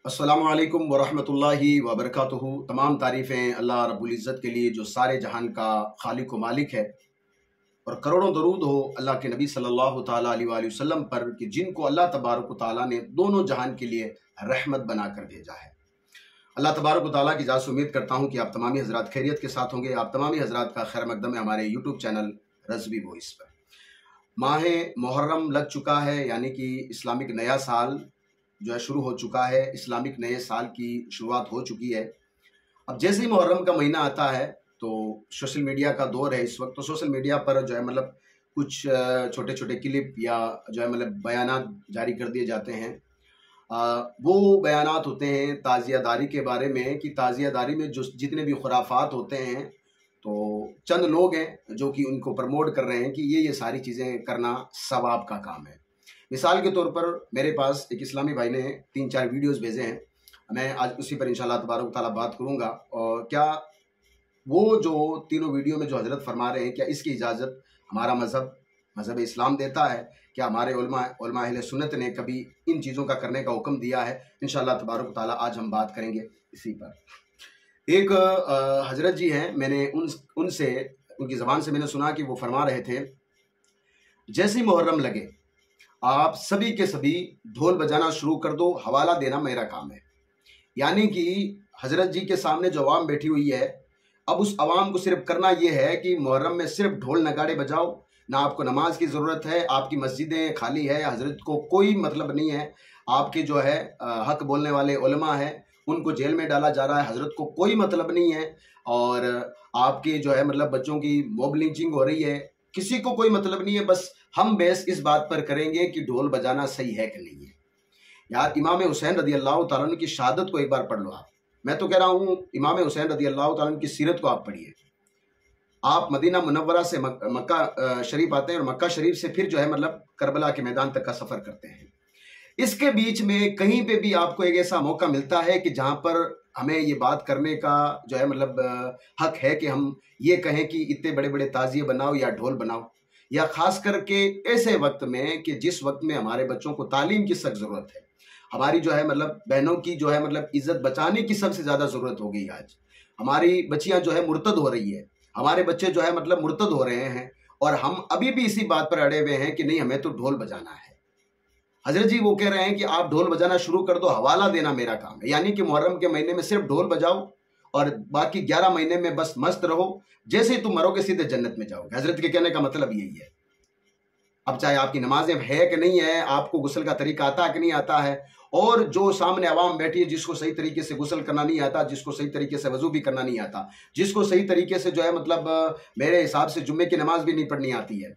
अस्सलामु अलैकुम वरहमतुल्लाहि वबरकातुहू। तमाम तारीफ़ें अल्लाह रब्बुल इज़्ज़त के लिए जो सारे जहान का खालिक व मालिक है, और करोड़ों दरूद हो अल्लाह के नबी सल्लल्लाहु ताला अलैहि वसल्लम पर कि जिनको अल्लाह तबारक व तआला ने दोनों जहान के लिए रहमत बनाकर भेजा है। अल्लाह तबारक व तआला की ज़ात से उम्मीद करता हूँ कि आप तमामी हज़रात खैरियत के साथ होंगे। आप तमामी हज़रात का खैर मकदम है हमारे यूट्यूब चैनल रज़वी वॉइस पर। माह मुहर्रम लग चुका है, यानी कि इस्लामिक नया साल जो है शुरू हो चुका है। इस्लामिक नए साल की शुरुआत हो चुकी है। अब जैसे ही मुहर्रम का महीना आता है तो सोशल मीडिया का दौर है इस वक्त, तो सोशल मीडिया पर जो है मतलब कुछ छोटे छोटे क्लिप या जो है मतलब बयानात जारी कर दिए जाते हैं। वो बयानात होते हैं ताज़ियादारी के बारे में कि ताज़ियादारी में जो जितने भी खुराफात होते हैं, तो चंद लोग हैं जो कि उनको प्रमोट कर रहे हैं कि ये सारी चीज़ें करना सवाब का काम है। मिसाल के तौर पर मेरे पास एक इस्लामी भाई ने 3-4 वीडियोस भेजे हैं। मैं आज उसी पर इंशाल्लाह तबारक ताला बात करूंगा। और क्या वो जो तीनों वीडियो में जो हजरत फरमा रहे हैं, क्या इसकी इजाज़त हमारा मज़हब इस्लाम देता है? क्या हमारे उलमा अहले सुन्नत ने कभी इन चीज़ों का करने का हुक्म दिया है? इंशाल्लाह तबारक ताला आज हम बात करेंगे इसी पर। एक हजरत जी हैं, मैंने उनसे उनकी ज़बान से मैंने सुना कि वो फरमा रहे थे, जैसे ही मुहर्रम लगे आप सभी के सभी ढोल बजाना शुरू कर दो, हवाला देना मेरा काम है। यानी कि हजरत जी के सामने जो अवाम बैठी हुई है, अब उस अवाम को सिर्फ करना यह है कि मुहर्रम में सिर्फ ढोल नगाड़े बजाओ। ना आपको नमाज की ज़रूरत है, आपकी मस्जिदें खाली है, हजरत को कोई मतलब नहीं है। आपके जो है हक बोलने वाले उलमा है उनको जेल में डाला जा रहा है, हजरत को कोई मतलब नहीं है। और आपके जो है मतलब बच्चों की मॉब लिंचिंग हो रही है, किसी को कोई मतलब नहीं है। बस हम बहस इस बात पर करेंगे कि ढोल बजाना सही है कि नहीं है। यार इमाम हुसैन रदी अल्लाह तआला अन्हु की शहादत को एक बार पढ़ लो आप। मैं तो कह रहा हूँ इमाम हुसैन रदी अल्लाह तआला अन्हु की सीरत को आप पढ़िए। आप मदीना मुनव्वरा से मक्का शरीफ आते हैं और मक्का शरीफ से फिर जो है मतलब करबला के मैदान तक का सफ़र करते हैं। इसके बीच में कहीं पे भी आपको एक ऐसा मौका मिलता है कि जहाँ पर हमें ये बात करने का जो है मतलब हक है कि हम ये कहें कि इतने बड़े बड़े ताज़िए बनाओ या ढोल बनाओ, या ख़ास करके ऐसे वक्त में कि जिस वक्त में हमारे बच्चों को तालीम की सख्त ज़रूरत है। हमारी जो है मतलब बहनों की जो है मतलब इज़्ज़त बचाने की सबसे ज़्यादा ज़रूरत हो गई आज। हमारी बच्चियाँ जो है मुर्तद हो रही है, हमारे बच्चे जो है मतलब मुर्तद हो रहे हैं, और हम अभी भी इसी बात पर अड़े हुए हैं कि नहीं हमें तो ढोल बजाना है। हजरत जी वो कह रहे हैं कि आप ढोल बजाना शुरू कर दो, हवाला देना मेरा काम है। यानी कि मुहर्रम के महीने में सिर्फ ढोल बजाओ और बाकी 11 महीने में बस मस्त रहो, जैसे ही तुम मरोगे सीधे जन्नत में जाओगे। हजरत के कहने का मतलब यही है। अब चाहे आपकी नमाजें है कि नहीं है, आपको गुस्ल का तरीका आता है कि नहीं आता है, और जो सामने आवाम बैठी है जिसको सही तरीके से गुस्ल करना नहीं आता, जिसको सही तरीके से वजू भी करना नहीं आता, जिसको सही तरीके से जो है मतलब मेरे हिसाब से जुम्मे की नमाज भी नहीं पढ़नी आती है,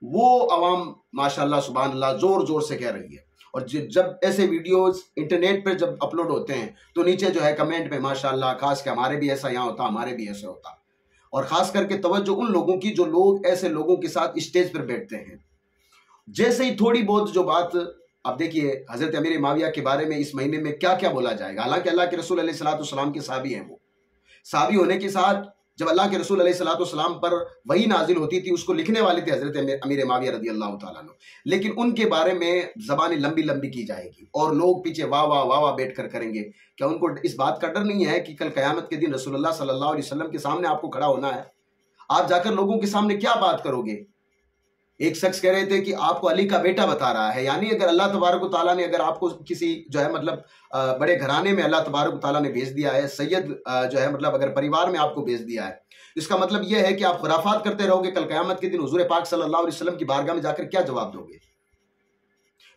वो अवाम माशाल्लाह सुभान अल्लाह जोर जोर से कह रही है। और जब ऐसे वीडियोस इंटरनेट पर जब अपलोड होते हैं तो नीचे जो है कमेंट में माशाल्लाह खास के हमारे भी ऐसा यहाँ होता, हमारे भी ऐसे होता। और खास करके तवज्जो उन लोगों की जो लोग ऐसे लोगों के साथ स्टेज पर बैठते हैं। जैसे ही थोड़ी बहुत जो बात, अब देखिए हजरत अमीर माविया के बारे में इस महीने में क्या क्या बोला जाएगा। हालांकि अल्लाह के रसूल अलैहिस्सलाम के साहबी हैं, वो साहबी होने के साथ जब अल्लाह के रसूल अलैहिस्सलाम पर वही नाजिल होती थी, उसको लिखने वाले थे हजरत अमीर माविया रदी अल्लाह तआला अन्हु। लेकिन उनके बारे में ज़बानें लंबी लंबी की जाएगी और लोग पीछे वाह वाह वाह वाह बैठ कर करेंगे। क्या उनको इस बात का डर नहीं है कि कल क़यामत के दिन रसूलुल्लाह सल्लल्लाहु अलैहि वसल्लम के सामने आपको खड़ा होना है? आप जाकर लोगों के सामने क्या बात करोगे? एक शख्स कह रहे थे कि आपको अली का बेटा बता रहा है। यानी अगर अल्लाह तबारक ताला ने अगर आपको किसी जो है मतलब बड़े घराने में अल्लाह तबारक ताला ने भेज दिया है, सैयद जो है मतलब अगर परिवार में आपको भेज दिया है, इसका मतलब यह है कि आप खुराफात करते रहोगे, कल क़यामत के दिन हुजूर पाक सल्लल्लाहु अलैहि वसल्लम की बारगाह में जाकर क्या जवाब दोगे?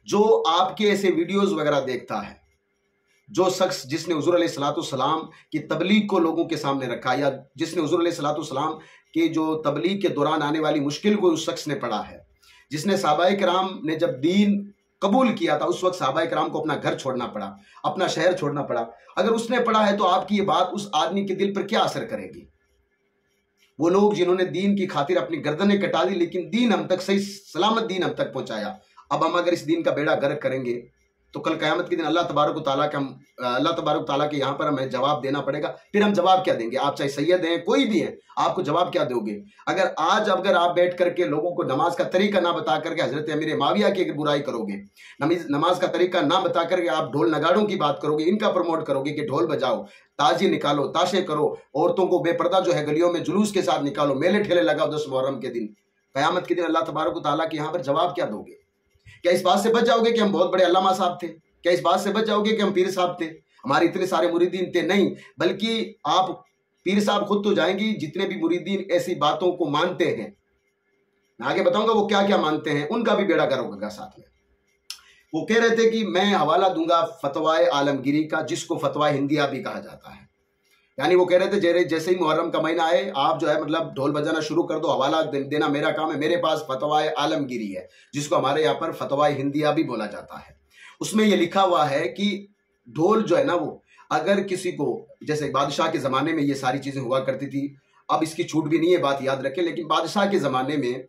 जो आपके ऐसे वीडियोस वगैरह देखता है, जो शख्स जिसने हुजूर अलैहिस्सलाम की तबलीग को लोगों के सामने रखा, या जिसने हुजूर अलैहिस्सलाम के जो तबलीग के दौरान आने वाली मुश्किल को उस शख्स ने पढ़ा है, जिसने सहाबाए किराम ने जब दीन कबूल किया था उस वक्त सहाबाए किराम को अपना घर छोड़ना पड़ा, अपना शहर छोड़ना पड़ा। अगर उसने पढ़ा है तो आपकी ये बात उस आदमी के दिल पर क्या असर करेगी? वो लोग जिन्होंने दीन की खातिर अपनी गर्दनें कटा दी, लेकिन दीन हम तक सही सलामत दीन हम तक पहुंचाया, अब हम अगर इस दीन का बेड़ा गर्क करेंगे तो कल क़यामत के दिन अल्लाह तबारक व तआला के यहाँ पर हमें जवाब देना पड़ेगा। फिर हम जवाब क्या देंगे? आप चाहे सैयद हैं, कोई भी हैं, आपको जवाब क्या दोगे? अगर आप बैठ करके लोगों को नमाज का तरीका ना बता करके हजरत अमीर माविया की अगर बुराई करोगे, नमाज का तरीका ना बता करके आप ढोल नगाड़ों की बात करोगे, इनका प्रमोट करोगे कि ढोल बजाओ, ताजी निकालो, ताशे करो, औरतों को बेपर्दा जो है गलियों में जुलूस के साथ निकालो, मेले ठेले लगाओ 10 मुहर्रम के दिन, क़यामत के दिन अल्लाह तबारक व तआला के यहाँ पर जवाब क्या दोगे? क्या इस बात से बच जाओगे कि हम बहुत बड़े अल्लामा साहब थे? क्या इस बात से बच जाओगे कि हम पीर साहब थे, हमारे इतने सारे मुरीदीन थे? नहीं, बल्कि आप पीर साहब खुद तो जाएंगी, जितने भी मुरीदीन ऐसी बातों को मानते हैं, मैं आगे बताऊंगा वो क्या क्या मानते हैं, उनका भी बेड़ा गर्क होगा साथ में। वो कह रहे थे कि मैं हवाला दूंगा फतवाए आलमगीरी का, जिसको फतवाए हिंदिया भी कहा जाता है। यानी वो कह रहे थे जैसे ही मुहर्रम का महीना आए, आप जो है मतलब ढोल बजाना शुरू कर दो, हवाला देना मेरा काम है। मेरे पास फतवाए आलमगीरी है, जिसको हमारे यहाँ पर फतवाए हिंदिया भी बोला जाता है। उसमें ये लिखा हुआ है कि ढोल जो है ना, वो अगर किसी को, जैसे बादशाह के ज़माने में ये सारी चीज़ें हुआ करती थी, अब इसकी छूट भी नहीं है, बात याद रखें। लेकिन बादशाह के ज़माने में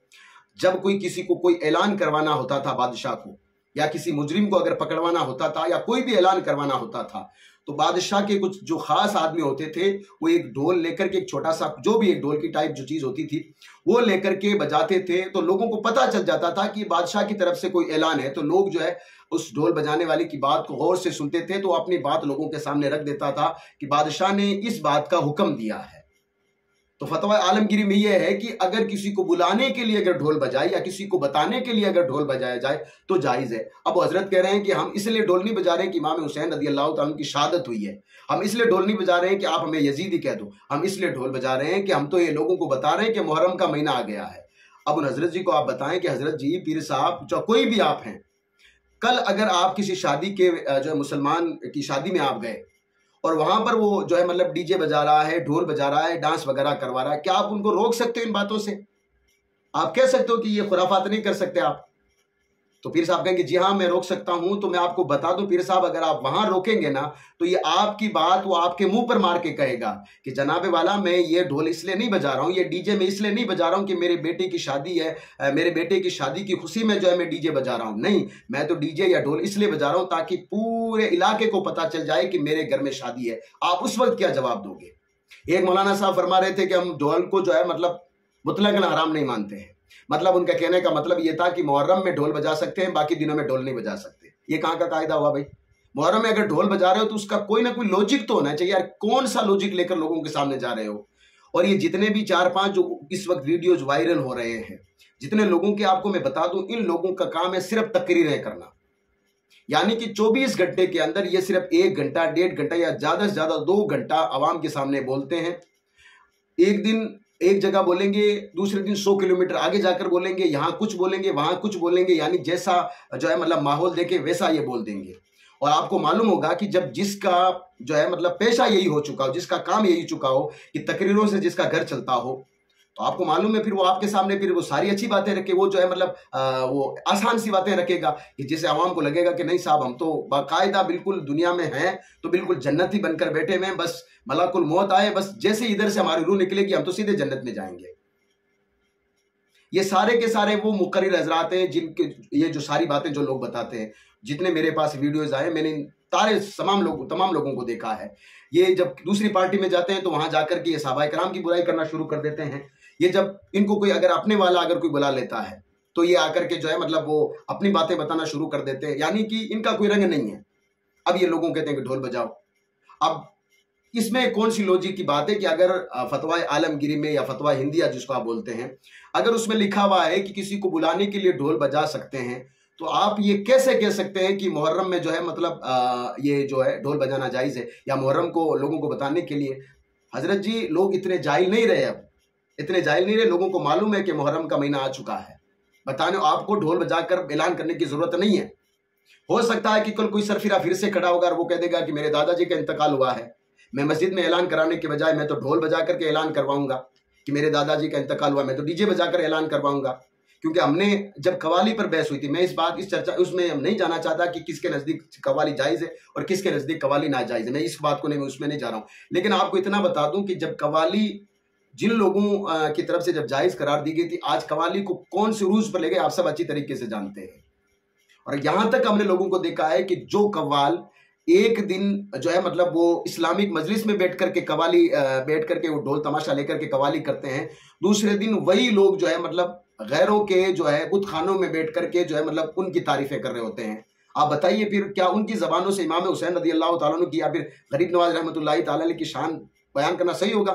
जब किसी को कोई ऐलान करवाना होता था, बादशाह को या किसी मुजरिम को अगर पकड़वाना होता था या कोई भी ऐलान करवाना होता था, तो बादशाह के कुछ जो खास आदमी होते थे, वो एक ढोल लेकर के, एक छोटा सा जो भी एक ढोल की टाइप जो चीज़ होती थी, वो लेकर के बजाते थे। तो लोगों को पता चल जाता था कि बादशाह की तरफ से कोई ऐलान है। तो लोग जो है उस ढोल बजाने वाले की बात को गौर से सुनते थे, तो अपनी बात लोगों के सामने रख देता था कि बादशाह ने इस बात का हुक्म दिया है। तो फतवा आलमगीरी में यह है कि अगर किसी को बुलाने के लिए अगर ढोल बजाए या किसी को बताने के लिए अगर ढोल बजाया जाए तो जायज़ है। अब हजरत कह रहे हैं कि हम इसलिए ढोल नहीं बजा रहे हैं कि इमाम हुसैन रज़ी अल्लाह तआला की शहादत हुई है, हम इसलिए ढोल नहीं बजा रहे हैं कि आप हमें यजीदी कह दो, हम इसलिए ढोल बजा रहे हैं कि हम तो ये लोगों को बता रहे हैं कि मुहर्रम का महीना आ गया है। अब उन हजरत जी को आप बताएं कि हजरत जी, पीर साहब, जो कोई भी आप हैं, कल अगर आप किसी शादी के जो है मुसलमान की शादी में आप गए और वहां पर वो जो है मतलब डीजे बजा रहा है, ढोल बजा रहा है, डांस वगैरह करवा रहा है, क्या आप उनको रोक सकते हो इन बातों से? आप कह सकते हो कि ये खुराफात नहीं कर सकते आप? तो पीर साहब कहेंगे जी हाँ मैं रोक सकता हूं। तो मैं आपको बता दूं पीर साहब, अगर आप वहां रोकेंगे ना तो ये आपकी बात वो आपके मुंह पर मार के कहेगा कि जनाबे वाला, मैं ये ढोल इसलिए नहीं बजा रहा हूं, ये डीजे में इसलिए नहीं बजा रहा हूं कि मेरे बेटे की शादी है, मेरे बेटे की शादी की खुशी में जो है मैं डीजे बजा रहा हूं। नहीं, मैं तो डीजे या ढोल इसलिए बजा रहा हूं ताकि पूरे इलाके को पता चल जाए कि मेरे घर में शादी है। आप उस वक्त क्या जवाब दोगे? एक मौलाना साहब फरमा रहे थे कि हम ढोल को जो है मतलब मुतलकन हराम नहीं मानते हैं। मतलब उनका कहने का मतलब ये था कि मुहर्रम में ढोल बजा सकते हैं, बाकी दिनों में ढोल नहीं बजा सकते। ये कहाँ का कायदा हुआ भाई? मुहर्रम में अगर ढोल बजा रहे हो तो उसका कोई ना कोई लॉजिक तो होना चाहिए यार। कौन सा लॉजिक लेकर लोगों के सामने जा रहे हो? और ये जितने भी 4-5 जो इस वक्त वीडियोज वायरल हो रहे हैं, जितने लोगों के आपको मैं बता दूं, इन लोगों का काम है सिर्फ तकरीरें करना। यानी कि 24 घंटे के अंदर ये सिर्फ 1 घंटा, 1.5 घंटा या ज्यादा से ज्यादा 2 घंटा आवाम के सामने बोलते हैं। एक दिन एक जगह बोलेंगे, दूसरे दिन 100 किलोमीटर आगे जाकर बोलेंगे, यहाँ कुछ बोलेंगे, वहां कुछ बोलेंगे, यानी जैसा जो है मतलब माहौल देखे वैसा ये बोल देंगे। और आपको मालूम होगा कि जब जिसका जो है मतलब पेशा यही हो चुका हो, जिसका काम यही चुका हो कि तकरीरों से जिसका घर चलता हो, तो आपको मालूम है फिर वो आपके सामने फिर वो सारी अच्छी बातें रखे, वो जो है मतलब वो आसान सी बातें रखेगा कि जिससे आवाम को लगेगा कि नहीं साहब, हम तो बाकायदा बिल्कुल दुनिया में हैं, तो बिल्कुल जन्नती बनकर बैठे हुए हैं, बस मलाकुल मौत आए, बस जैसे इधर से हमारी रूह निकलेगी हम तो सीधे जन्नत में जाएंगे। ये सारे के सारे वो मुकर्रिर हजरात हैं जिनके ये जो सारी बातें जो लोग बताते हैं, जितने मेरे पास वीडियोज आए, मैंने तमाम लोगों को देखा है। ये जब दूसरी पार्टी में जाते हैं तो वहां जाकर के ये सहाबाए कराम की बुराई करना शुरू कर देते हैं। ये जब इनको कोई अगर अपने वाला अगर कोई बुला लेता है तो ये आकर के जो है मतलब वो अपनी बातें बताना शुरू कर देते हैं, यानी कि इनका कोई रंग नहीं है। अब ये लोगों कहते हैं कि ढोल बजाओ। अब इसमें कौन सी लॉजिक की बात है कि अगर फतवा आलमगीरी में या फतवा हिंदिया जिसको आप बोलते हैं, अगर उसमें लिखा हुआ है कि किसी को बुलाने के लिए ढोल बजा सकते हैं, तो आप ये कैसे कह सकते हैं कि मुहर्रम में जो है मतलब ये जो है ढोल बजाना जायज़ है, या मुहर्रम को लोगों को बताने के लिए? हजरत जी, लोग इतने जाहिल नहीं रहे, अब इतने जाहिल नहीं रहे। लोगों को मालूम है कि मुहर्रम का महीना आ चुका है। बताने आपको ढोल बजाकर ऐलान करने की जरूरत नहीं है। हो सकता है कि कल कोई सरफिरा फिर से खड़ा होगा और वो कह देगा कि मेरे दादाजी का इंतकाल हुआ है, मैं मस्जिद में ऐलान कराने के बजाय मैं तो ढोल बजा करके ऐलान करवाऊंगा कि मेरे दादाजी का इंतकाल हुआ, मैं तो डीजे बजाकर ऐलान करवाऊंगा। क्योंकि हमने जब कवाली पर बहस हुई थी, मैं इस चर्चा उसमें हम नहीं जाना चाहता कि किसके नज़दीक कवाली जायज़ है और किसके नज़दीक कवाली नाजायज़ है, मैं इस बात को नहीं, मैं उसमें नहीं जा रहा हूँ। लेकिन आपको इतना बता दूं कि जब कवाली जिन लोगों की तरफ से जब जायज़ करार दी गई थी, आज कवाली को कौन से रूज पर ले गए आप सब अच्छी तरीके से जानते हैं। और यहां तक हमने लोगों को देखा है कि जो कव्वाल एक दिन जो है मतलब वो इस्लामिक मजलिस में बैठ करके कवाली बैठ करके वो ढोल तमाशा लेकर के कवाली करते हैं, दूसरे दिन वही लोग जो है मतलब गैरों के जो है बुत खानों में बैठ करके जो है मतलब उनकी तारीफें कर रहे होते हैं। आप बताइए फिर क्या उनकी जबानों से इमाम हुसैन रज़ी अल्लाह तआला अन्हु की या फिर गरीब नवाज रहमतुल्लाहि तआला अलैह की शान बयान करना सही होगा?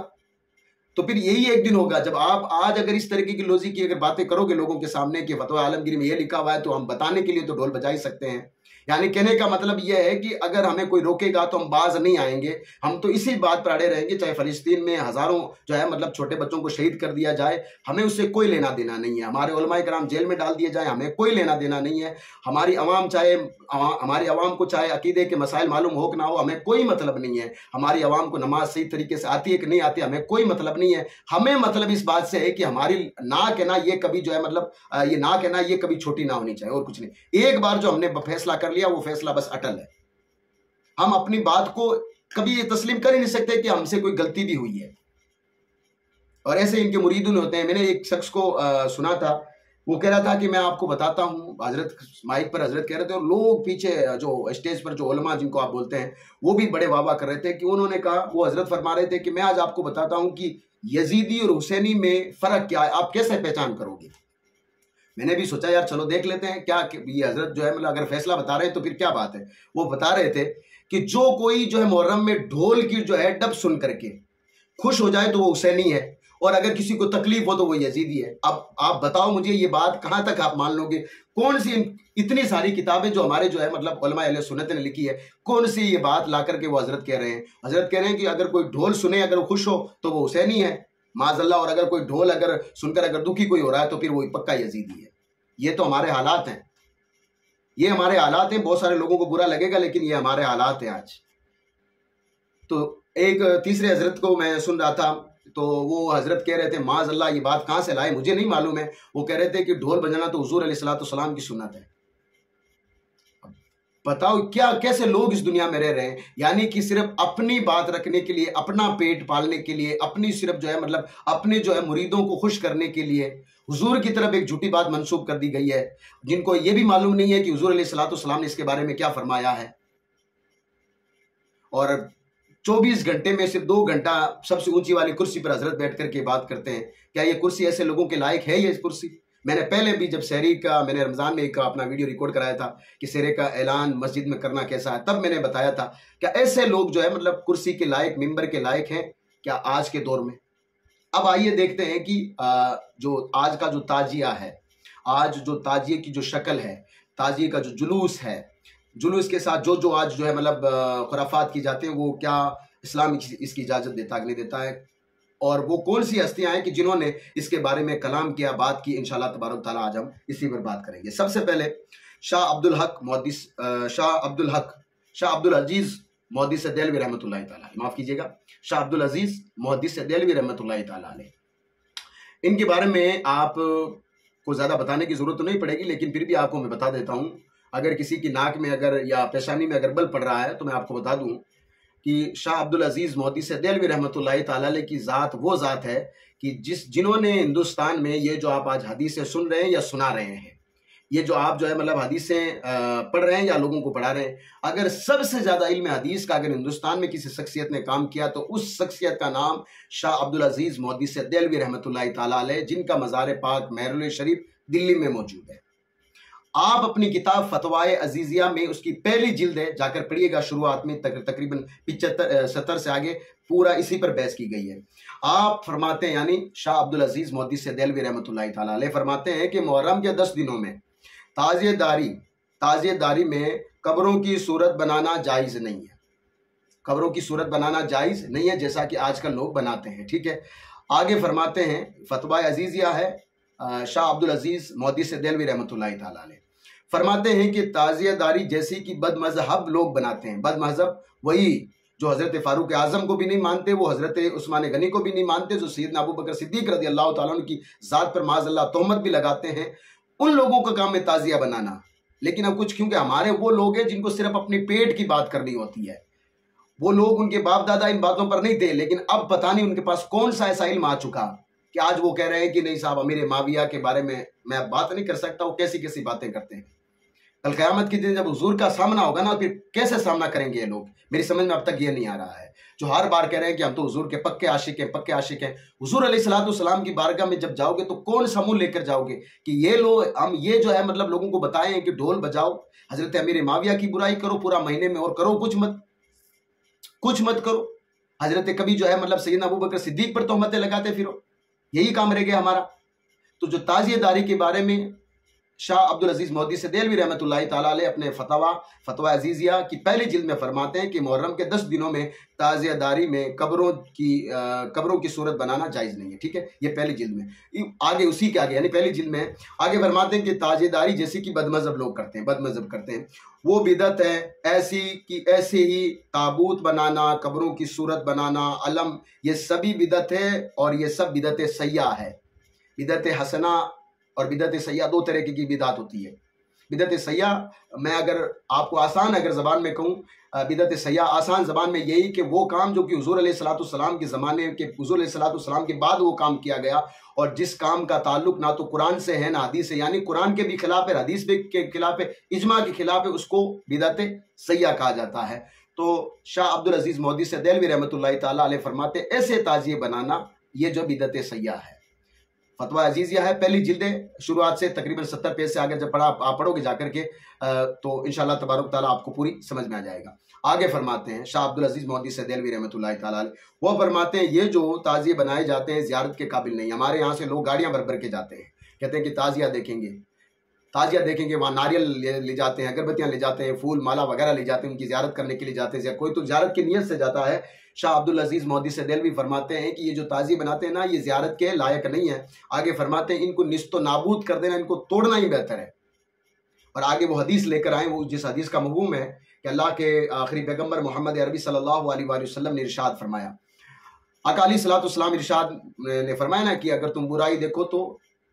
तो फिर यही एक दिन होगा जब आप आज अगर इस तरीके की लोजी की अगर बातें करोगे लोगों के सामने कि फतवा आलमगीरी में ये लिखा हुआ है, तो हम बताने के लिए तो ढोल बजा ही सकते हैं। यानी कहने का मतलब यह है कि अगर हमें कोई रोकेगा तो हम बाज नहीं आएंगे, हम तो इसी बात पर अड़े रहेंगे, चाहे फलस्तीन में हजारों जो है मतलब छोटे बच्चों को शहीद कर दिया जाए, हमें उससे कोई लेना देना नहीं है। हमारे उलमाए कराम जेल में डाल दिए जाए, हमें कोई लेना देना नहीं है। हमारी आवाम को चाहे अकीदे के मसाइल मालूम हो कि ना हो, हमें कोई मतलब नहीं है। हमारी आवाम को नमाज सही तरीके से आती है कि नहीं आती, हमें कोई मतलब नहीं है। हमें मतलब इस बात से है कि हमारी नाक है ना ये कभी जो है मतलब ये नाक है ना ये कभी छोटी ना होनी चाहिए, और कुछ नहीं। एक बार जो हमने फैसला कर लिया वो फैसला बस अटल है। हम अपनी बात को कभी ये तस्लीम कर ही नहीं सकते कि हमसे कोई गलती भी हुई है। और ऐसे इनके मुरीदुन होते हैं। मैंने एक शख्स को सुना था, वो कह रहा था कि मैं आपको बताता हूँ, हजरत माइक पर हजरत कह रहे थे और लोग पीछे जो स्टेज पर जो उलमा जिनको आप बोलते हैं वो भी बड़े वाह वाह कर रहे थे कि उन्होंने कहा, वो हजरत फरमा रहे थे कि मैं आज आपको बताता हूँ कि यजीदी और हुसैनी में फर्क क्या है, आप कैसे पहचान करोगे। मैंने भी सोचा यार चलो देख लेते हैं क्या ये हजरत जो है मतलब अगर फैसला बता रहे हैं तो फिर क्या बात है। वो बता रहे थे कि जो कोई जो है मुहर्रम में ढोल की जो है डब सुन करके खुश हो जाए तो वो हुसैनी है, और अगर किसी को तकलीफ हो तो वो यजीदी है। अब आप बताओ मुझे ये बात कहां तक आप मान लोगे? कौन सी इतनी सारी किताबें जो हमारे जो है मतलब उलमा अहले सुन्नत ने लिखी है, कौन सी ये बात ला करके वो हजरत कह रहे हैं? हजरत कह रहे हैं कि अगर कोई ढोल सुने अगर वो खुश हो तो वो हुसैनी है माज़अल्लाह, और अगर कोई ढोल अगर सुनकर अगर दुखी कोई हो रहा है तो फिर वो पक्का यजीदी है। ये तो हमारे हालात हैं, ये हमारे हालात हैं। बहुत सारे लोगों को बुरा लगेगा लेकिन ये हमारे हालात हैं आज। तो एक तीसरे हजरत को मैं सुन रहा था, तो वो हजरत कह रहे थे माज़अल्लाह ये बात कहां से लाए मुझे नहीं मालूम है। वो कह रहे थे कि ढोल बजाना तो हुजूर अलैहिस्सलाम की सुन्नत है। बताओ क्या कैसे लोग इस दुनिया में रह रहे हैं, यानी कि सिर्फ अपनी बात रखने के लिए, अपना पेट पालने के लिए, अपनी सिर्फ जो है मतलब अपने जो है मुरीदों को खुश करने के लिए हुजूर की तरफ एक झूठी बात मंसूब कर दी गई है, जिनको ये भी मालूम नहीं है कि हुजूर अलैहिस्सलाम ने इसके बारे में क्या फरमाया है। और 24 घंटे में सिर्फ 2 घंटा सबसे ऊंची वाली कुर्सी पर हजरत बैठ करके बात करते हैं। क्या ये कुर्सी ऐसे लोगों के लायक है? ये कुर्सी मैंने पहले भी जब सहरी का मैंने रमजान में एक अपना वीडियो रिकॉर्ड कराया था कि सहरे का ऐलान मस्जिद में करना कैसा है, तब मैंने बताया था क्या ऐसे लोग जो है मतलब कुर्सी के लायक, मिंबर के लायक हैं क्या आज के दौर में? अब आइए देखते हैं कि जो आज का जो ताजिया है, आज जो ताजिए की जो शक्ल है, ताजिए का जो जुलूस है, जुलूस के साथ जो जो आज जो है मतलब खुराफात की जाते हैं, वो क्या इस्लाम इसकी इजाज़त देता है कि नहीं देता है, और वो कौन सी हस्तियां हैं कि जिन्होंने इसके बारे में कलाम किया, बात की। इंशाअल्लाह तबारक ताला आज हम इसी पर बात करेंगे। सबसे पहले शाह अब्दुल अजीज मुहद्दिस देलवी रहमतुल्लाहि ताला, माफ कीजिएगा, शाह अब्दुल अजीज मुहद्दिस देलवी रहमतुल्लाहि ताला अलैह। इनके बारे में आप को ज्यादा बताने की जरूरत तो नहीं पड़ेगी, लेकिन फिर भी आपको मैं बता देता हूँ। अगर किसी की नाक में अगर या पेशानी में अगर बल पड़ रहा है तो मैं आपको बता दूं कि शाह अब्दुल अजीज मुहद्दिस देलवी रहमतुल्लाहि ताला अलैह की ज़ात वो ज़ात है कि जिन्होंने हिंदुस्तान में ये जो आप आज हदीसें सुन रहे हैं या सुना रहे हैं, ये जो आप जो है मतलब हदीसें पढ़ रहे हैं या लोगों को पढ़ा रहे हैं, अगर सबसे ज़्यादा इल्म हदीस का अगर हिंदुस्तान में किसी शख्सियत ने काम किया तो उस शख्सियत का नाम शाह अब्दुल अजीज मुहद्दिस देलवी रहमतुल्लाहि ताला अलैह, जिनका मज़ार पाक मेहरुल शरीफ दिल्ली में मौजूद है। आप अपनी किताब फतवाए अजीजिया में उसकी पहली जिल्द है, जाकर पढ़िएगा। शुरुआत में तकरीबन 75-70 से आगे पूरा इसी पर बहस की गई है। आप फरमाते हैं, यानी शाह अब्दुल अजीज मुहद्दिस देलवी रहमतुल्लाहि ताला अलैह फरमाते हैं कि मुहर्रम के 10 दिनों में ताजियेदारी में कब्रों की सूरत बनाना जायज़ नहीं है। कब्रों की सूरत बनाना जायज़ नहीं है जैसा कि आजकल लोग बनाते हैं। ठीक है, आगे फरमाते हैं, फतवाए अजीजिया है शाह अब्दुल अजीज मुहद्दिस देलवी रहमतुल्लाहि ताला अलैह फरमाते हैं कि ताजियादारी जैसी कि बदमजहब लोग बनाते हैं। बदमजहब वही जो हजरत फारूक आजम को भी नहीं मानते, वो हजरत उस्मान गनी को भी नहीं मानते, जो सैयदना अबू बकर सिद्दीक रज़ी अल्लाह तआला अन्हु की ज़ात पर माज़अल्लाह तोहमत भी लगाते हैं, उन लोगों का काम है ताजिया बनाना। लेकिन अब कुछ क्योंकि हमारे वो लोग हैं जिनको सिर्फ अपने पेट की बात करनी होती है, वो लोग उनके बाप दादा इन बातों पर नहीं थे, लेकिन अब पता नहीं उनके पास कौन सा ऐसा इल्म आ चुका कि आज वो कह रहे हैं कि नहीं साहब अमीर माविया के बारे में मैं बात नहीं कर सकता। वो कैसी कैसी बातें करते हैं। कल क़यामत के दिन जब हुजूर का सामना होगा ना, फिर कैसे सामना करेंगे ये लोग? मेरी समझ में अब तक ये नहीं आ रहा है। जो हर बार कह रहे हैं कि हम तो हुजूर के पक्के आशिक हैं, पक्के आशिक हैं। हुजूर अलैहिस्सलाम की बारगाह में जब जाओगे तो कौन सा मुंह लेकर जाओगे कि ये लोग, हम ये जो है मतलब लोगों को बताएं कि ढोल बजाओ, हजरत अमीर माविया की बुराई करो पूरा महीने में और करो कुछ मत करो। हजरत कभी जो है मतलब सैयदना अबू बकर सिद्दीक पर तोहमतें लगाते फिरो, यही काम रह गया हमारा। तो जो ताज़ियेदारी के बारे में शाह अब्दुल अजीज मोदी से देलवी रहमतुल्लाहि ताला अलैह अपने फतवा अजीजिया की पहली जिल्द में फरमाते हैं कि मुहर्रम के 10 दिनों में ताज़ियेदारी में कब्रों की सूरत बनाना जायज़ नहीं है। ठीक है, ये पहली जिल्द में। आगे उसी के आगे यानी पहली जिल्द में आगे फरमाते हैं कि ताज़ियेदारी जैसी कि बदमज़हब लोग करते हैं वो बिदअत है, ऐसे ही ताबूत बनाना, कब्रों की सूरत बनाना, अलम, ये सभी बिदअत है और ये सब बिदअत सय्या है। बिदअत हसना और बिदअत सय्या दो तरह की बिदअत होती है। बिदअत सय्या, मैं अगर आपको आसान अगर ज़बान में कहूँ, बिदअत सय्या आसान ज़बान में यही कि वो काम जो कि हुज़ूर अलैहिस्सलाम के ज़माने के, हुज़ूर अलैहिस्सलाम के बाद वो काम किया गया और जिस काम का ताल्लुक ना तो कुरान से है ना हदीस से, यानी कुरान के भी खिलाफ है, हदीस के खिलाफ है, इजमा के खिलाफ है, उसको बिदअत सय्या कहा जाता है। तो शाह अब्दुल अजीज मोदी से देलवी रहमतुल्लाहि ताला अलैह फरमाते ऐसे ताजिए बनाना ये जो बिदअत सय्या है। फतवा अजीजिया है, पहली जिल्दे शुरुआत से तकरीबन 70 पेज से आगे जब आप पढ़ोगे जाकर के तो इंशाअल्लाह तबारक ताला आपको पूरी समझ में आ जाएगा। आगे फरमाते हैं शाह अब्दुल अजीज मोदी से देलवी रहमतुल्लाहि ताला अलैह, वो फरमाते हैं ये जो ताजिए बनाए जाते हैं ज़ियारत के काबिल नहीं। हमारे यहाँ से लोग गाड़ियाँ भर भर के जाते हैं, कहते हैं कि ताजिया देखेंगे, वहाँ नारियल ले जाते हैं, अगरबत्तियाँ ले जाते हैं, फूल माला वगैरह ले जाते हैं, उनकी ज़ियारत करने के लिए जाते हैं। कोई तो ज़ियारत की नीयत से जाता है। शाह अब्दुल अजीज मोदी से देलवी फरमाते हैं कि ये जो ताज़ी बनाते हैं ना, ये ज़ियारत के लायक नहीं है। आगे फरमाते हैं इनको निस्तो नाबूद कर देना, इनको तोड़ना ही बेहतर है। और आगे वो हदीस लेकर आए, वो जिस हदीस का मफ़हूम है कि अल्लाह के आखिरी पैगम्बर मोहम्मद अरबी सल्लल्लाहु अलैहि वसल्लम ने इरशाद फरमाया, आका अलैहिस्सलाम इरशाद ने फरमाया ना कि अगर तुम बुराई देखो तो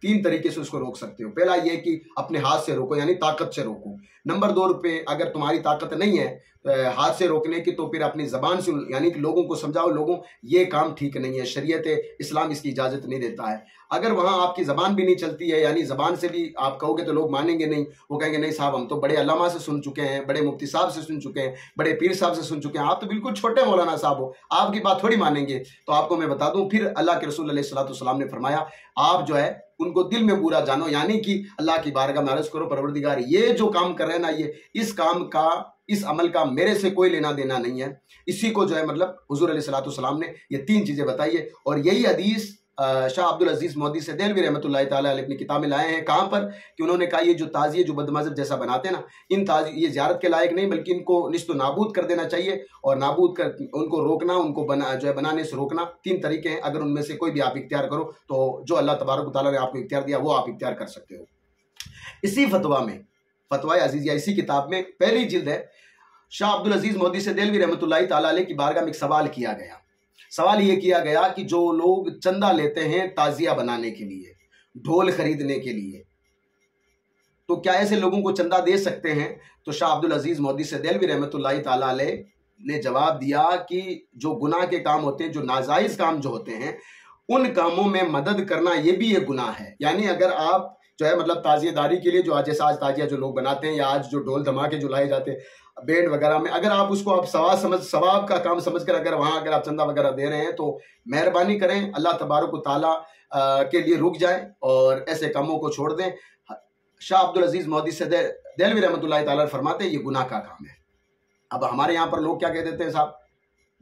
3 तरीके से उसको रोक सकते हो। पहला ये कि अपने हाथ से रोको, यानी ताकत से रोको। नंबर 2 रुपये, अगर तुम्हारी ताकत नहीं है हाथ से रोकने की, तो फिर अपनी ज़बान से, यानी कि लोगों को समझाओ, लोगों ये काम ठीक नहीं है, शरीयत इस्लाम इसकी इजाज़त नहीं देता है। अगर वहाँ आपकी ज़बान भी नहीं चलती है, यानी ज़बान से भी आप कहोगे तो लोग मानेंगे नहीं, वो कहेंगे नहीं साहब हम तो बड़े अल्लामा से सुन चुके हैं, बड़े मुफ्ती साहब से सुन चुके हैं, बड़े पीर साहब से सुन चुके हैं, आप तो बिल्कुल छोटे मौलाना साहब हो, आपकी बात थोड़ी मानेंगे। तो आपको मैं बता दूँ, फिर अल्लाह के रसूल अलैहिस्सलाम ने फरमाया आप जो है उनको दिल में बुरा जानो, यानी कि अल्लाह की बारगाह में अर्ज़ करो परवरदिगार ये जो काम कर रहे हैं ना, ये इस अमल का मेरे से कोई लेना देना नहीं है। इसी को जो है मतलब हुज़ूर अलैहिस्सलाम ने ये 3 चीज़ें बताई है। और यही हदीस शाह अब्दुल अजीज मोदी से देलवी रहमतुल्लाहि ताला अलैह अपनी किताब में लाए हैं। कहाँ पर कि उन्होंने कहा ये जो ताज़िए जो बदमज़हब जैसा बनाते हैं ना, इन ताज़िए ये ज़ियारत के लायक नहीं, बल्कि इनको निस्तो नाबूद कर देना चाहिए। और नाबूद कर उनको रोकना, उनको बनाने से रोकना 3 तरीके हैं। अगर उनमें से कोई भी आप इख्तियार करो तो जो अल्लाह तबारक व तआला ने आपको इख्तियार दिया वो आप इख्तियार कर सकते हो। इसी फतवा में, फतवा अजीजिया इसी किताब में पहली जिल्द है, शाह अब्दुल अजीज मोदी से देलवी रहमतुल्लाहि ताला अलैह की बारगाह में एक सवाल किया गया। सवाल ये किया गया कि जो लोग चंदा लेते हैं ताजिया बनाने के लिए, ढोल खरीदने के लिए, तो क्या ऐसे लोगों को चंदा दे सकते हैं? तो शाह अब्दुल अजीज मोदी से देलवी रहमतुल्लाहि ताला अलैह ने जवाब दिया कि जो गुनाह के काम होते हैं, जो नाजायज़ काम जो होते हैं, उन कामों में मदद करना ये भी एक गुनाह है। यानी अगर आप जो है मतलब ताजिएदारी के लिए जो आज जैसा आज ताजिया जो लोग बनाते हैं, या आज जो ढोल धमाके जो लाए जाते हैं बैंड वगैरह में, अगर आप उसको आप सवाब का काम समझकर अगर वहाँ अगर आप चंदा वगैरह दे रहे हैं तो मेहरबानी करें, अल्लाह तबारक व तआला के लिए रुक जाएं और ऐसे कामों को छोड़ दें। शाह अब्दुल अजीज मोदी से देलवी रहमतुल्लाहि ताला फरमाते हैं ये गुनाह का काम है। अब हमारे यहाँ पर लोग क्या कह देते हैं साहब,